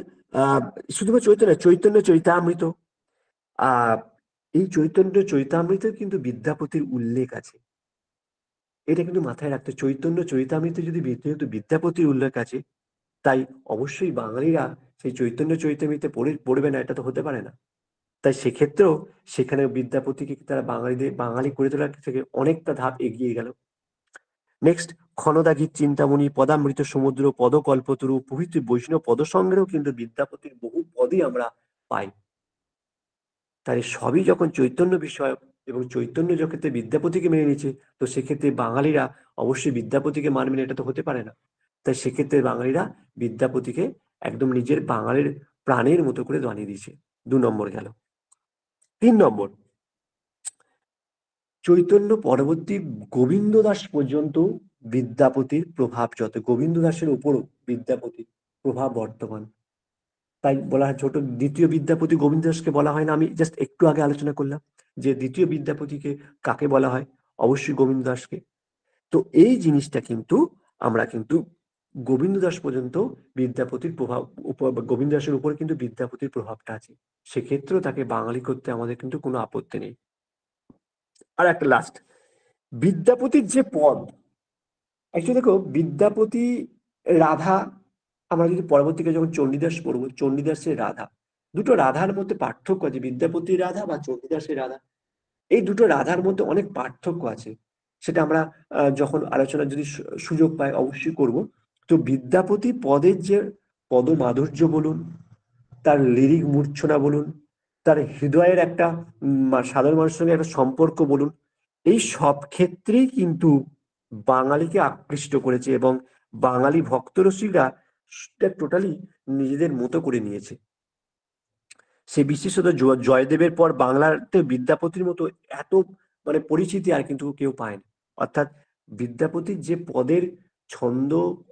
শুধুমাত্র চৈতন্য চরিতামৃত, এই চৈতন্য চরিতামৃতে কিন্তু বিদ্যাপতির উল্লেখ আছে। এটা কিন্তু মাথায় রাখতে, চৈতন্য চরিতামৃতে যদি যেহেতু বিদ্যাপতির উল্লেখ আছে, তাই অবশ্যই বাঙালিরা সেই চৈতন্য চরিতামৃতে পড়বে না, এটা তো হতে পারে না। তাই সেক্ষেত্রেও সেখানে বিদ্যাপতিকে তারা বাঙালি করে তোলার থেকে অনেকটা ধাপ এগিয়ে গেল। নেক্সট, ক্ষণদাগীর চিন্তামণি, পদামৃত সমুদ্র, পদকল্পতরু প্রভৃতি বৈষ্ণব পদসংগ্রহেও কিন্তু বিদ্যাপতির বহু পদই আমরা পাই। তাই সবই যখন চৈতন্য বিষয়ক এবং চৈতন্য জগতে বিদ্যাপতিকে মেনে নিয়েছে, তো সেক্ষেত্রে বাঙালিরা অবশ্যই বিদ্যাপতিকে মানবে না, এটা তো হতে পারে না। তাই সেক্ষেত্রে বাঙালিরা বিদ্যাপতিকে একদম নিজের বাঙালির প্রাণের মতো করে বানিয়ে দিয়েছে। 2 নম্বর গেল। 3 নম্বর, চৈতন্য পরবর্তী গোবিন্দ দাস পর্যন্ত বিদ্যাপতির প্রভাব, যত গোবিন্দ দাসের উপরও বিদ্যাপতির প্রভাব বর্তমান। তাই বলা হয় ছোট দ্বিতীয় বিদ্যাপতি গোবিন্দ দাসকে বলা হয় না, আমি জাস্ট একটু আগে আলোচনা করলাম যে দ্বিতীয় বিদ্যাপতিকে কাকে বলা হয়, অবশ্যই গোবিন্দ দাসকে। তো এই জিনিসটা কিন্তু আমরা কিন্তু গোবিন্দ দাস পর্যন্ত বিদ্যাপতির প্রভাব, গোবিন্দ দাসের উপর কিন্তু বিদ্যাপতির প্রভাবটা আছে। সেক্ষেত্রেও তাকে বাঙালি করতে আমাদের কিন্তু কোনো আপত্তি নেই। আর একটা লাস্ট, বিদ্যাপতির যে পদ, অ্যাকচুয়ালি দেখো বিদ্যাপতি, রাধা, আমরা যদি পরবর্তীকে যখন চণ্ডীদাস পড়বো, চণ্ডীদাসের রাধা, দুটো রাধার মধ্যে পার্থক্য আছে, বিদ্যাপতির রাধা বা চণ্ডীদাসের রাধা, এই দুটো রাধার মধ্যে অনেক পার্থক্য আছে। সেটা আমরা যখন আলোচনা যদি সুযোগ পাই অবশ্যই করব। তো বিদ্যাপতি পদের যে পদ মাধুর্য বলুন, তার লিরিক মূর্ছনা বলুন, তার হৃদয়ের একটা সাধারণ মানুষের সঙ্গে একটা সম্পর্ক বলুন, এই সব ক্ষেত্রেই কিন্তু বাঙালিকে আকৃষ্ট করেছে এবং বাঙালি ভক্তরসিকরা টোটালি নিজেদের মতো করে নিয়েছে। সে বিশেষত জয়দেবের পর বাংলাতে বিদ্যাপতির মতো এত মানে পরিচিতি আর কিন্তু কেউ পায়নি। অর্থাৎ বিদ্যাপতির যে পদের ছন্দ,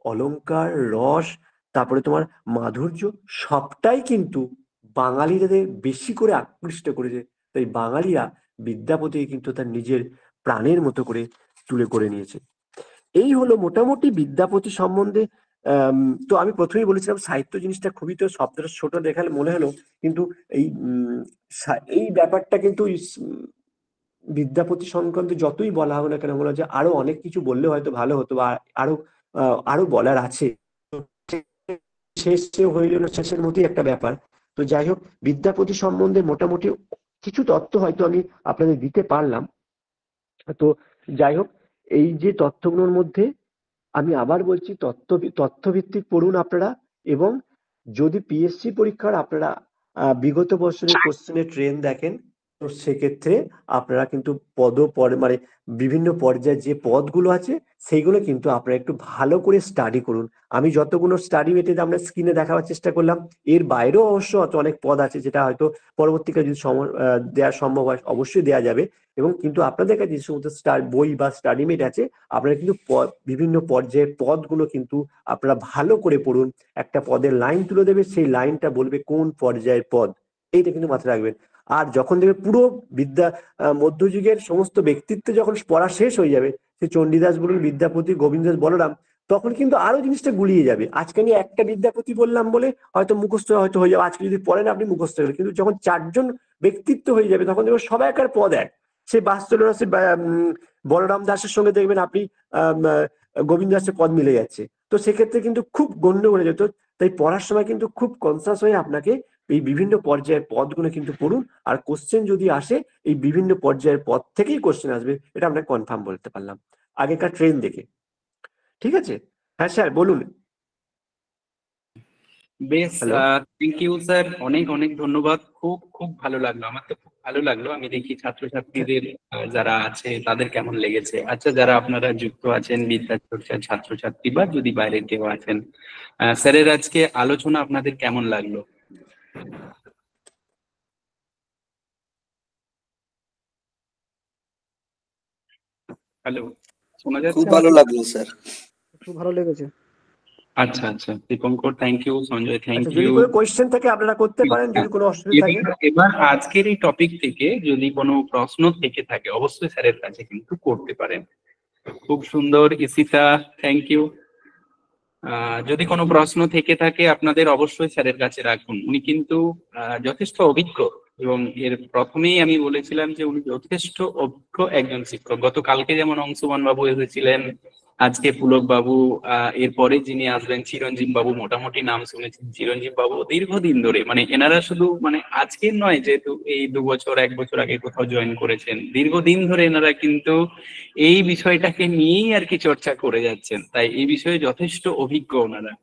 অলংকার, রস, তারপরে তোমার মাধুর্য, সবটাই কিন্তু বাঙালিদের বেশি করে আকৃষ্ট করেছে। তাই বাঙালিরা বিদ্যাপতি কিন্তু তার নিজের প্রাণের মতো করে তুলে করে নিয়েছে। এই হলো মোটামুটি বিদ্যাপতি সম্বন্ধে। তো আমি প্রথমেই বলেছিলাম সাহিত্য জিনিসটা খুবই, তো শব্দটা ছোট দেখালে মনে হলো, কিন্তু এই এই ব্যাপারটা কিন্তু বিদ্যাপতি সংক্রান্ত যতই বলা হবে না কেন, মনে হয় যে আরো অনেক কিছু বললে হয়তো ভালো হতো, বা আরো আরো বলার আছে। শেষে হয়ে গেল, শেষের মতোই একটা ব্যাপার। তো যাই হোক, বিদ্যাপতি সম্বন্ধে মোটামুটি কিছু তথ্য হয়তো আমি আপনাদের দিতে পারলাম। তো যাই হোক, এই যে তথ্যগুলোর মধ্যে আমি আবার বলছি, তথ্যভিত্তিক পড়ুন আপনারা। এবং যদি পিএসসি পরীক্ষার আপনারা বিগত বছরের কোশ্চেনের ট্রেন্ড দেখেন, তো সেক্ষেত্রে আপনারা কিন্তু মানে বিভিন্ন পর্যায়ে যে পদগুলো আছে সেইগুলো কিন্তু আপনারা একটু ভালো করে স্টাডি করুন। আমি যতগুলো স্টাডি মেটেরিয়াল আমরা স্ক্রিনে দেখাবার চেষ্টা করলাম, এর বাইরেও অবশ্য অনেক পদ আছে যেটা হয়তো পরবর্তীকালে যদি দেওয়া সম্ভব হয় অবশ্যই দেওয়া যাবে। এবং কিন্তু আপনাদের কাছে যে সমস্ত বই বা স্টাডি মেট আছে, আপনারা কিন্তু বিভিন্ন পর্যায়ের পদগুলো কিন্তু আপনারা ভালো করে পড়ুন। একটা পদের লাইন তুলে দেবে, সেই লাইনটা বলবে কোন পর্যায়ের পদ, এইটা কিন্তু মাথায় রাখবেন। আর যখন দেখবে পুরো মধ্যযুগের সমস্ত ব্যক্তিত্ব যখন পড়া শেষ হয়ে যাবে, সে চণ্ডীদাস বলুন, বিদ্যাপতি, গোবিন্দ দাস, বলরাম, তখন কিন্তু আরো জিনিসটা গুলিয়ে যাবে। আজকে আমি একটা বিদ্যাপতি বললাম বলে হয়তো মুখস্থ হয়তো হয়ে যাবে, আজকে যদি পড়েন আপনি মুখস্থ হয়ে যাবে, কিন্তু যখন 4জন ব্যক্তিত্ব হয়ে যাবে তখন দেখবেন সবাইকার পদ এক। সে বাস্তুলরসের বলরাম দাসের সঙ্গে দেখবেন আপনি গোবিন্দ দাসের পদ মিলে যাচ্ছে। তো সেক্ষেত্রে কিন্তু খুব গন্ডগোল হয়ে যেত। তাই পড়ার সময় কিন্তু খুব কনসাস হয়ে আপনাকে এই বিভিন্ন পর্যায়ের পদগুলো কিন্তু পড়ুন। আর কোশ্চেন যদি আসে, এই বিভিন্ন পর্যায়ের পদ থেকেই কোশ্চেন আসবে, এটা আমরা কনফার্ম বলতে পারলাম আগেকার ট্রেন দেখে। ঠিক আছে? হ্যাঁ স্যার বলুন। বেশ, হ্যালো। থ্যাংক ইউ স্যার, অনেক অনেক ধন্যবাদ। খুব খুব ভালো লাগলো, আমার তো খুব ভালো লাগলো। আমি দেখি ছাত্রছাত্রীদের যারা আছে তাদের কেমন লেগেছে। আচ্ছা, যারা আপনারা যুক্ত আছেন বিদ্যা চর্চার ছাত্রছাত্রী বা যদি বাইরের কেউ আছেন, স্যারের আজকে আলোচনা আপনাদের কেমন লাগলো? হ্যালো, শোনা খুব যাচ্ছে ভালো আমাকে? লাগলো স্যার। খুব ভালো লেগেছে। আচ্ছা আচ্ছা, Dipankar thank you, Sanjay thank আচ্ছা, যদি ইউ। কোনো কোয়েশ্চেন থাকে আপনারা করতে পারেন, যদি কোনো অসুবিধা থাকে। এবার আজকের এই টপিক থেকে যদি কোনো প্রশ্ন থেকে থাকে অবশ্যই স্যারের কাছে কিন্তু করতে পারেন। খুব সুন্দর ইসিতা, থ্যাংক ইউ। যদি কোনো প্রশ্ন থেকে থাকে আপনাদের অবশ্যই স্যারের কাছে রাখুন। উনি কিন্তু যথেষ্ট অভিজ্ঞ, এবং এর প্রথমেই আমি বলেছিলাম যে উনি যথেষ্ট অভিজ্ঞ একজন শিক্ষক। গতকালকে যেমন অংশুমান বাবু এসেছিলেন, আজকে পুলক বাবু, এরপরে যিনি আসবেন চিরঞ্জীব বাবু, মোটামুটি নাম শুনেছেন চিরঞ্জীব বাবু। দীর্ঘদিন ধরে, মানে এনারা শুধু মানে আজকের নয়, যেহেতু এই 2 বছর 1 বছর আগে কোথাও জয়েন করেছেন, দীর্ঘদিন ধরে এনারা কিন্তু এই বিষয়টাকে নিয়েই আর কি চর্চা করে যাচ্ছেন। তাই এই বিষয়ে যথেষ্ট অভিজ্ঞ ওনারা।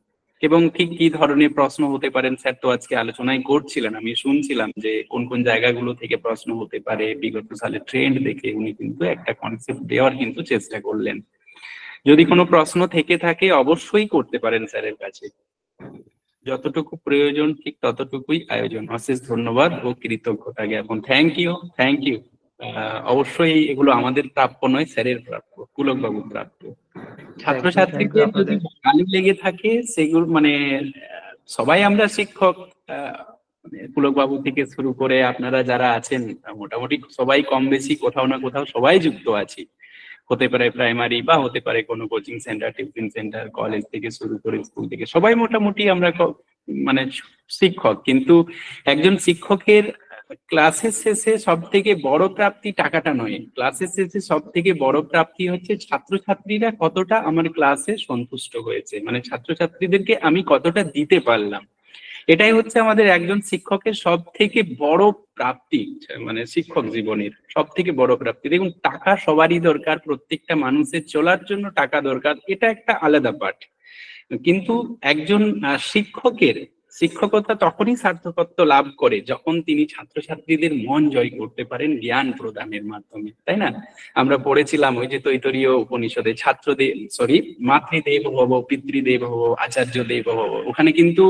এবং ঠিক কি ধরনের প্রশ্ন হতে পারেন স্যার তো আজকে আলোচনায় করছিলেন, আমি শুনছিলাম যে কোন কোন জায়গাগুলো থেকে প্রশ্ন হতে পারে। বিগত সালের ট্রেন্ড দেখে উনি কিন্তু একটা কনসেপ্ট দেওয়ার কিন্তু চেষ্টা করলেন। যদি কোনো প্রশ্ন থেকে থাকে অবশ্যই করতে পারেন স্যারের কাছে। যতটুকু প্রয়োজন ঠিক ততটুকুই আয়োজন। অশেষ ধন্যবাদ ও কৃতজ্ঞতা জ্ঞাপন। Thank you, thank you. অবশ্যই এগুলো আমাদের প্রাপ্য নয়, স্যারের প্রাপ্য, পুলক বাবুর প্রাপ্য। ছাত্রছাত্রীদের যদি ভালো লেগে থাকে সেগুলো মানে সবাই আমরা শিক্ষক, পুলক বাবু থেকে শুরু করে আপনারা যারা আছেন মোটামুটি সবাই কম বেশি কোথাও না কোথাও সবাই যুক্ত আছি। হতে পারে প্রাইমারি বা হতে পারে কোনো coaching centre, tuition centre, college থেকে শুরু করে স্কুল থেকে সবাই মোটামুটি আমরা মানে শিক্ষক। কিন্তু একজন শিক্ষকের ক্লাসের শেষে সব থেকে বড় প্রাপ্তি টাকাটা নয়, ক্লাসের শেষে সব থেকে বড় প্রাপ্তি হচ্ছে ছাত্রছাত্রীরা কতটা আমার ক্লাসে সন্তুষ্ট হয়েছে, মানে ছাত্রছাত্রীদেরকে আমি কতটা দিতে পারলাম। এটাই হচ্ছে আমাদের একজন শিক্ষকের সব থেকে বড় প্রাপ্তি, মানে শিক্ষক জীবনের সব থেকে বড় প্রাপ্তি। দেখুন, টাকা সবারই দরকার, প্রত্যেকটা মানুষের চলার জন্য টাকা দরকার, এটা একটা আলাদা পাঠ। কিন্তু একজন শিক্ষকের শিক্ষকতা তখনই সার্থকত্ব লাভ করে যখন তিনি ছাত্রছাত্রীদের মন জয় করতে পারেন জ্ঞান প্রদানের মাধ্যমে, তাই না? আমরা পড়েছিলাম ওই যে তৈতরীয় উপনিষদে, মাতৃদেব ভব, পিতৃদেব ভব, আচার্য দেব ভব। ওখানে কিন্তু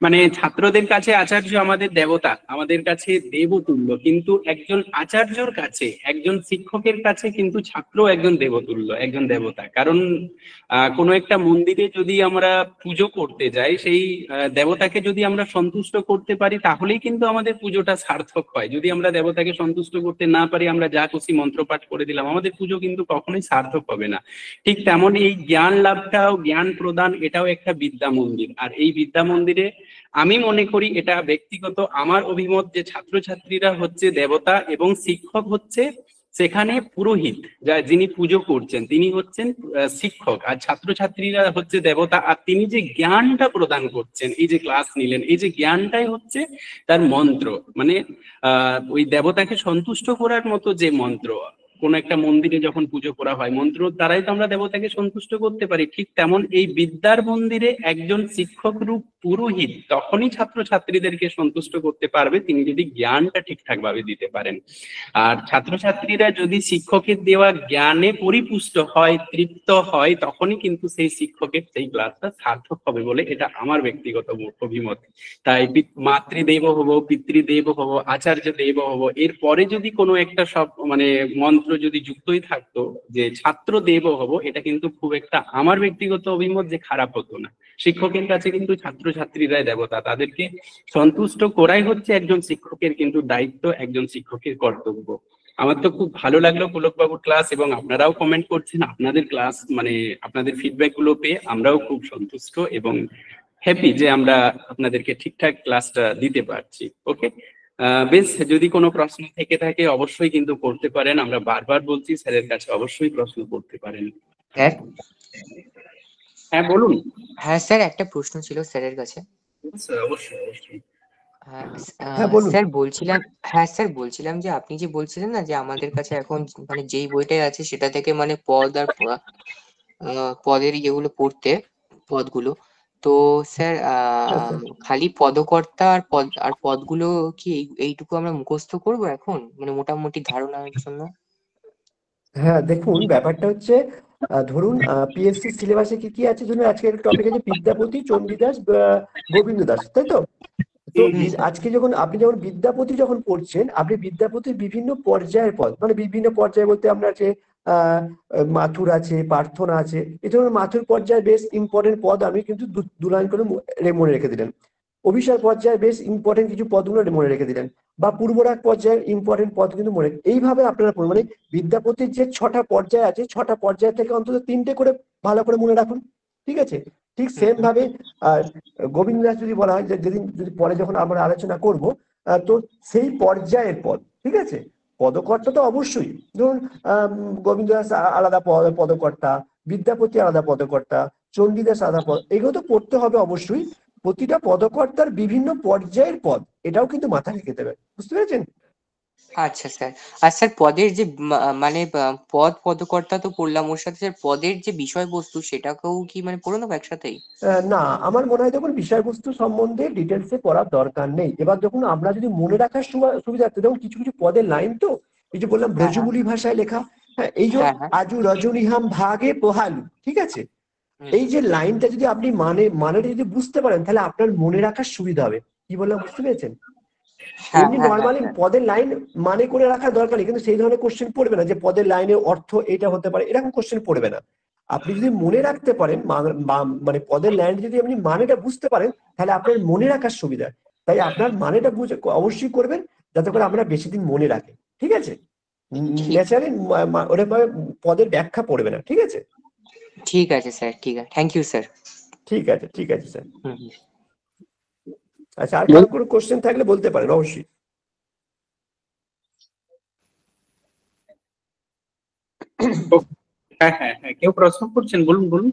মানে ছাত্রদের কাছে আচার্য আমাদের দেবতা, আমাদের কাছে দেবতুল্য, কিন্তু একজন আচার্যর কাছে, একজন শিক্ষকের কাছে কিন্তু ছাত্র একজন দেবতুল্য, একজন দেবতা। কারণ কোনো একটা মন্দিরে যদি আমরা পুজো করতে যাই, সেই দেবতাকে যদি আমরা সন্তুষ্ট করতে পারি তাহলেই কিন্তু আমাদের পুজোটা সার্থক হয়। যদি আমরা দেবতাকে সন্তুষ্ট করতে না পারি, আমরা যা খুশি মন্ত্রপাঠ করে দিলাম, আমাদের পুজো কিন্তু কখনোই সার্থক হবে না। ঠিক তেমন এই জ্ঞান লাভটাও, জ্ঞান প্রদান, এটাও একটা বিদ্যা মন্দির। আর এই বিদ্যা মন্দিরে আমি মনে করি, এটা ব্যক্তিগত আমার অভিমত, যে ছাত্রছাত্রীরা হচ্ছে দেবতা এবং শিক্ষক হচ্ছে সেখানে পুরোহিত যিনি পুজো করছেন তিনি হচ্ছেন শিক্ষক, আর ছাত্রছাত্রীরা হচ্ছে দেবতা। আর তিনি যে জ্ঞানটা প্রদান করছেন, এই যে ক্লাস নিলেন, এই যে জ্ঞানটাই হচ্ছে তার মন্ত্র। মানে ওই দেবতাকে সন্তুষ্ট করার মতো যে মন্ত্র, কোন একটা মন্দিরে যখন পুজো করা হয় মন্ত্র দ্বারাই তো আমরা দেবতাকে সন্তুষ্ট করতে পারি, ঠিক তেমন এই বিদ্যার মন্দিরে একজন শিক্ষক রূপ পুরোহিত তখনই ছাত্রছাত্রীদেরকে সন্তুষ্ট করতে পারবে তিনি যদি জ্ঞানটা ঠিকঠাক ভাবে দিতে পারেন। আর ছাত্রছাত্রীরা যদি শিক্ষকের দেওয়া জ্ঞানে পরিপুষ্ট হয়, তৃপ্ত হয়, তখনই কিন্তু সেই শিক্ষকের সেই ক্লাসটা সার্থক হবে বলে এটা আমার ব্যক্তিগত অভিমত। তাই মাতৃদেব হব, পিতৃদেব হব, আচার্য দেব হব, এরপরে যদি কোনো একটা সব মানে মন্ত্র যদি যুক্তই থাকতো যে ছাত্র দেব হব, এটা কিন্তু খুব একটা আমার ব্যক্তিগত অভিমত যে খারাপ হতো না। শিক্ষকের কাছে কিন্তু ছাত্রছাত্রীরাই দেবতা, তাদেরকে সন্তুষ্ট করাই হচ্ছে একজন শিক্ষকের কিন্তু দায়িত্ব, একজন শিক্ষকের কর্তব্য। আমার তো খুব ভালো লাগলো পুলক বাবুর ক্লাস, এবং আপনারাও কমেন্ট করছেন, আপনাদের ক্লাস মানে আপনাদের ফিডব্যাক গুলো পেয়ে আমরাও খুব সন্তুষ্ট এবং হ্যাপি যে আমরা আপনাদেরকে ঠিকঠাক ক্লাসটা দিতে পারছি। ওকে, বেশ, যদি কোনো প্রশ্ন থেকে থাকে অবশ্যই কিন্তু করতে পারেন, আমরা বারবার বলছি স্যারের কাছে অবশ্যই প্রশ্ন করতে পারেন। স্যার, হ্যাঁ বলুন। হ্যাঁ স্যার, একটা প্রশ্ন ছিল স্যারের কাছে। অবশ্যই অবশ্যই। হ্যাঁ বলুন। স্যার বলছিলাম, হ্যাঁ স্যার বলছিলাম যে আপনি যে বলছিলেন না যে আমাদের কাছে এখন মানে যেই বইটাই আছে সেটা থেকে মানে পদ আর পদের ইয়েগুলো পড়তে, পদগুলো, তো স্যার হ্যাঁ স্যার। খালি পদকর্তা আর পদগুলো কি এইটুকু আমরা মুখস্থ করব এখন, মানে মোটামুটি ধারণার জন্য? হ্যাঁ দেখুন, ব্যাপারটা হচ্ছে ধরুন পিএসসি সিলেবাসে কি কি আছে। ধরুন আজকে একটা টপিক আছে বিদ্যাপতি, চণ্ডীদাস, গোবিন্দ দাস, তাই তো? তো আজকে যখন আপনি যখন বিদ্যাপতি যখন পড়ছেন, আপনি বিদ্যাপতির বিভিন্ন পর্যায়ের পদ, মানে বিভিন্ন পর্যায়ে বলতে আমরা যে আহ মাথুর আছে, প্রার্থনা আছে, এই ধরনের মাথুর পর্যায়ে বেশ ইম্পর্টেন্ট পদ আমি কিন্তু দু লাইন করে মনে রেখে দিলেন। অভিসার পর্যায়ে বেশ ইম্পর্টেন্ট কিছু পদগুলো মনে রেখে দিলেন, বা পূর্বরাগ পর্যায়ের ইম্পর্টেন্ট পদ কিন্তু এইভাবে আপনারা পড়ুন। মানে বিদ্যাপতির যে 6টা পর্যায় আছে, 6টা পর্যায় থেকে অন্তত 3টে করে ভালো করে মনে রাখুন, ঠিক আছে? ঠিক সেম ভাবে আর গোবিন্দ দাস যদি বলা হয়, যে যেদিন যদি পরে যখন আমরা আলোচনা করব, তো সেই পর্যায়ের পদ, ঠিক আছে? পদকর্তা তো অবশ্যই, ধরুন গোবিন্দ দাস আলাদা পদকর্তা, বিদ্যাপতি আলাদা পদকর্তা, চণ্ডীদাস আলাদা পদ, এগুলো তো পড়তে হবে অবশ্যই। প্রতিটা পদকর্তার বিভিন্ন পর্যায়ের পদ, এটাও কিন্তু মাথায় রেখে দেবে, বুঝতে পেরেছেন? আচ্ছা স্যার। আর স্যার পদের যে মানে পদকর্তা তো পড়লাম, ওর সাথে স্যার পদের যে বিষয়বস্তু সেটাকেও কি মানে পড়ে নেবো একসাথেই? না, আমার মনে হয় দেখুন বিষয়বস্তু সম্বন্ধে ডিটেলসে পড়ার দরকার নেই। এবার দেখুন আমরা যদি মনে রাখার সুবিধার্থে, দেখুন কিছু কিছু পদের লাইন তো, এই যে বললাম হ্যাঁ হ্যাঁ ব্রজবুলি ভাষায় লেখা। হ্যাঁ, এই যে হ্যাঁ হ্যাঁ। আজু রজনীহাম ভাগে পোহালু, ঠিক আছে? এই যে লাইনটা যদি আপনি মানেটা যদি বুঝতে পারেন, তাহলে আপনার মনে রাখার সুবিধা হবে। কি বললাম বুঝতে পেরেছেন? হ্যাঁ এমনি হ্যাঁ হ্যাঁ নর্মালি হ্যাঁ। পদের লাইন মানে করে রাখার দরকার নেই, কিন্তু সেই ধরনের কোশ্চেন পড়বে না যে পদের লাইনের অর্থ এটা হতে পারে, এরকম কোশ্চেন পড়বে না। আপনি যদি মনে রাখতে পারেন, মানে পদের লাইন যদি আপনি মানেটা বুঝতে পারেন, তাহলে আপনার মনে রাখার সুবিধা। তাই আপনার মানেটা বুঝে অবশ্যই করবেন, যাতে করে আমরা বেশি দিন মনে রাখি, ঠিক আছে? ঠিক ন্যাচারালি ওটা পদের ব্যাখ্যা পড়বে না, ঠিক আছে? ঠিক আছে স্যার, ঠিক আছে, থ্যাংক ইউ স্যার। ঠিক আছে, ঠিক আছে স্যার। হুম। আচ্ছা, আর কারো কোনো কোশ্চেন থাকলে বলতে পারেন অবশ্যই। হ্যাঁ হ্যাঁ হ্যাঁ, কেউ প্রশ্ন করছেন, বলুন বলুন।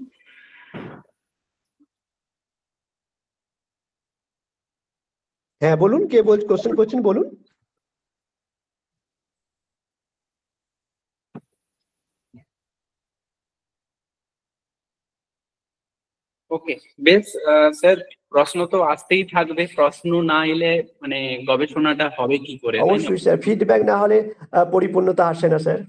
হ্যাঁ বলুন, কে কোশ্চেন করছেন বলুন। ওকে, বেশ, স্যার প্রশ্ন তো আসতেই থাকবে, প্রশ্ন না এলে মানে গবেষণাটা হবে কি করে, তাই না? অবশ্যই স্যার, ফিডব্যাক না হলে পরিপূর্ণতা আসে না স্যার।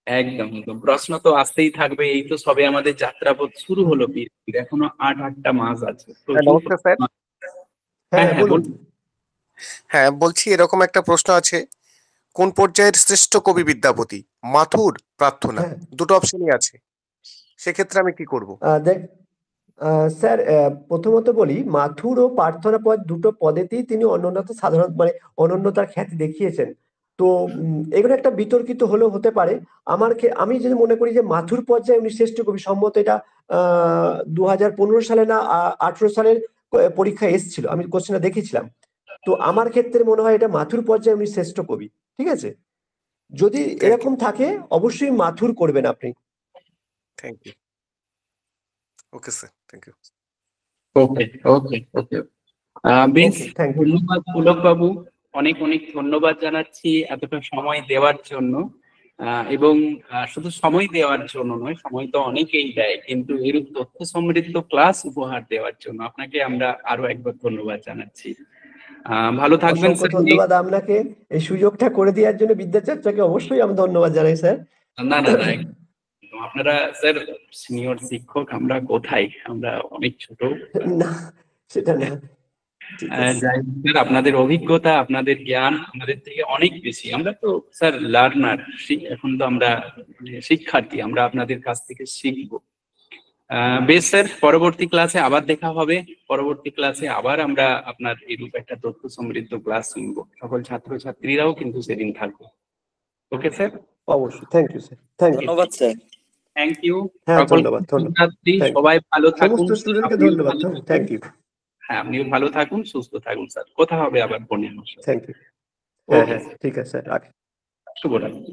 একদম একদম, প্রশ্ন তো আসতেই থাকবে, এই তো সবে আমাদের যাত্রাপথ শুরু হলো, পিএইচডির এখনো 8টা মাস আছে, প্রচুর। নমস্কার স্যার। হ্যাঁ হ্যাঁ হ্যাঁ বলুন। বলুন। হ্যাঁ, বলছি এরকম একটা প্রশ্ন আছে, কোন পর্যায়ের শ্রেষ্ঠ কবি বিদ্যাপতি, মাথুর, প্রার্থনা? হ্যাঁ, দুটো অপশনই আছে, সেক্ষেত্রে আমি কি করব? দেখ স্যার, প্রথমত বলি, মাথুর ও প্রার্থনা পদ দুটো পদেতেই তিনি অনন্যতা সাধারণ মানে অনন্যতার খ্যাতি দেখিয়েছেন। তো এগুলো একটা বিতর্কিত হলেও হতে পারে। আমি যদি মনে করি যে মাথুর পর্যায়ে উনি শ্রেষ্ঠ কবি, সম্ভবত এটা 2015 সালে না 18 সালের পরীক্ষায় এসেছিল, আমি কোশ্চেনটা দেখেছিলাম। তো আমার ক্ষেত্রে মনে হয় এটা মাথুর পর্যায়ে উনি শ্রেষ্ঠ কবি, ঠিক আছে? যদি you. এরকম থাকে অবশ্যই মাথুর করবেন আপনি। Thank you. Okay sir, thank you. Okay okay okay বেশ, ওকে, থ্যাংক ইউ। ধন্যবাদ পুলক বাবু, অনেক অনেক ধন্যবাদ জানাচ্ছি এতটা সময় দেওয়ার জন্য। এবং শুধু সময় দেওয়ার জন্য নয়, সময় তো অনেকেই দেয়, কিন্তু এরূপ তথ্য সমৃদ্ধ ক্লাস উপহার দেওয়ার জন্য আপনাকে আমরা আরো একবার ধন্যবাদ জানাচ্ছি। ভালো থাকবেন অসংখ্য স্যার। ধন্যবাদ আপনাকে, এই সুযোগটা করে দেওয়ার জন্য বিদ্যাচর্চাকে অবশ্যই আমি ধন্যবাদ জানাই স্যার। না না না, আপনারা স্যার সিনিয়র শিক্ষক, আমরা কোথায়, আমরা অনেক ছোট। না, সেটা না, ঠিক আছে। যাই হোক স্যার, আপনাদের অভিজ্ঞতা, আপনাদের জ্ঞান আমাদের থেকে অনেক বেশি। আমরা তো স্যার লার্নার, এখন তো আমরা শিক্ষার্থী, আমরা আপনাদের কাছ থেকে শিখবো। বেশ স্যার, পরবর্তী ক্লাসে আবার দেখা হবে। পরবর্তী ক্লাসে আবার আমরা আপনার এরূপ একটা তথ্য সমৃদ্ধ ক্লাস শুনবো। সকল ছাত্রছাত্রীরাও কিন্তু সেদিন থাকবে। ওকে স্যার, অবশ্যই, thank you sir, thank you. ধন্যবাদ স্যার। Thank you. হ্যাঁ, সকল ধন্যবাদ, ধন্যবাদ। ছাত্রছাত্রী Thank you. সবাই ভালো থাকুন। সমস্ত স্টুডেন্টকে আপনিও ধন্যবাদ, ভালো থাকুন। থ্যাংক ইউ, হ্যাঁ, আপনিও ভালো থাকুন, সুস্থ থাকুন স্যার। কথা হবে আবার ফোনে। Thank you. হ্যাঁ ওকে হ্যাঁ, ঠিক আছে স্যার, রাখি। শুভরাত্রি।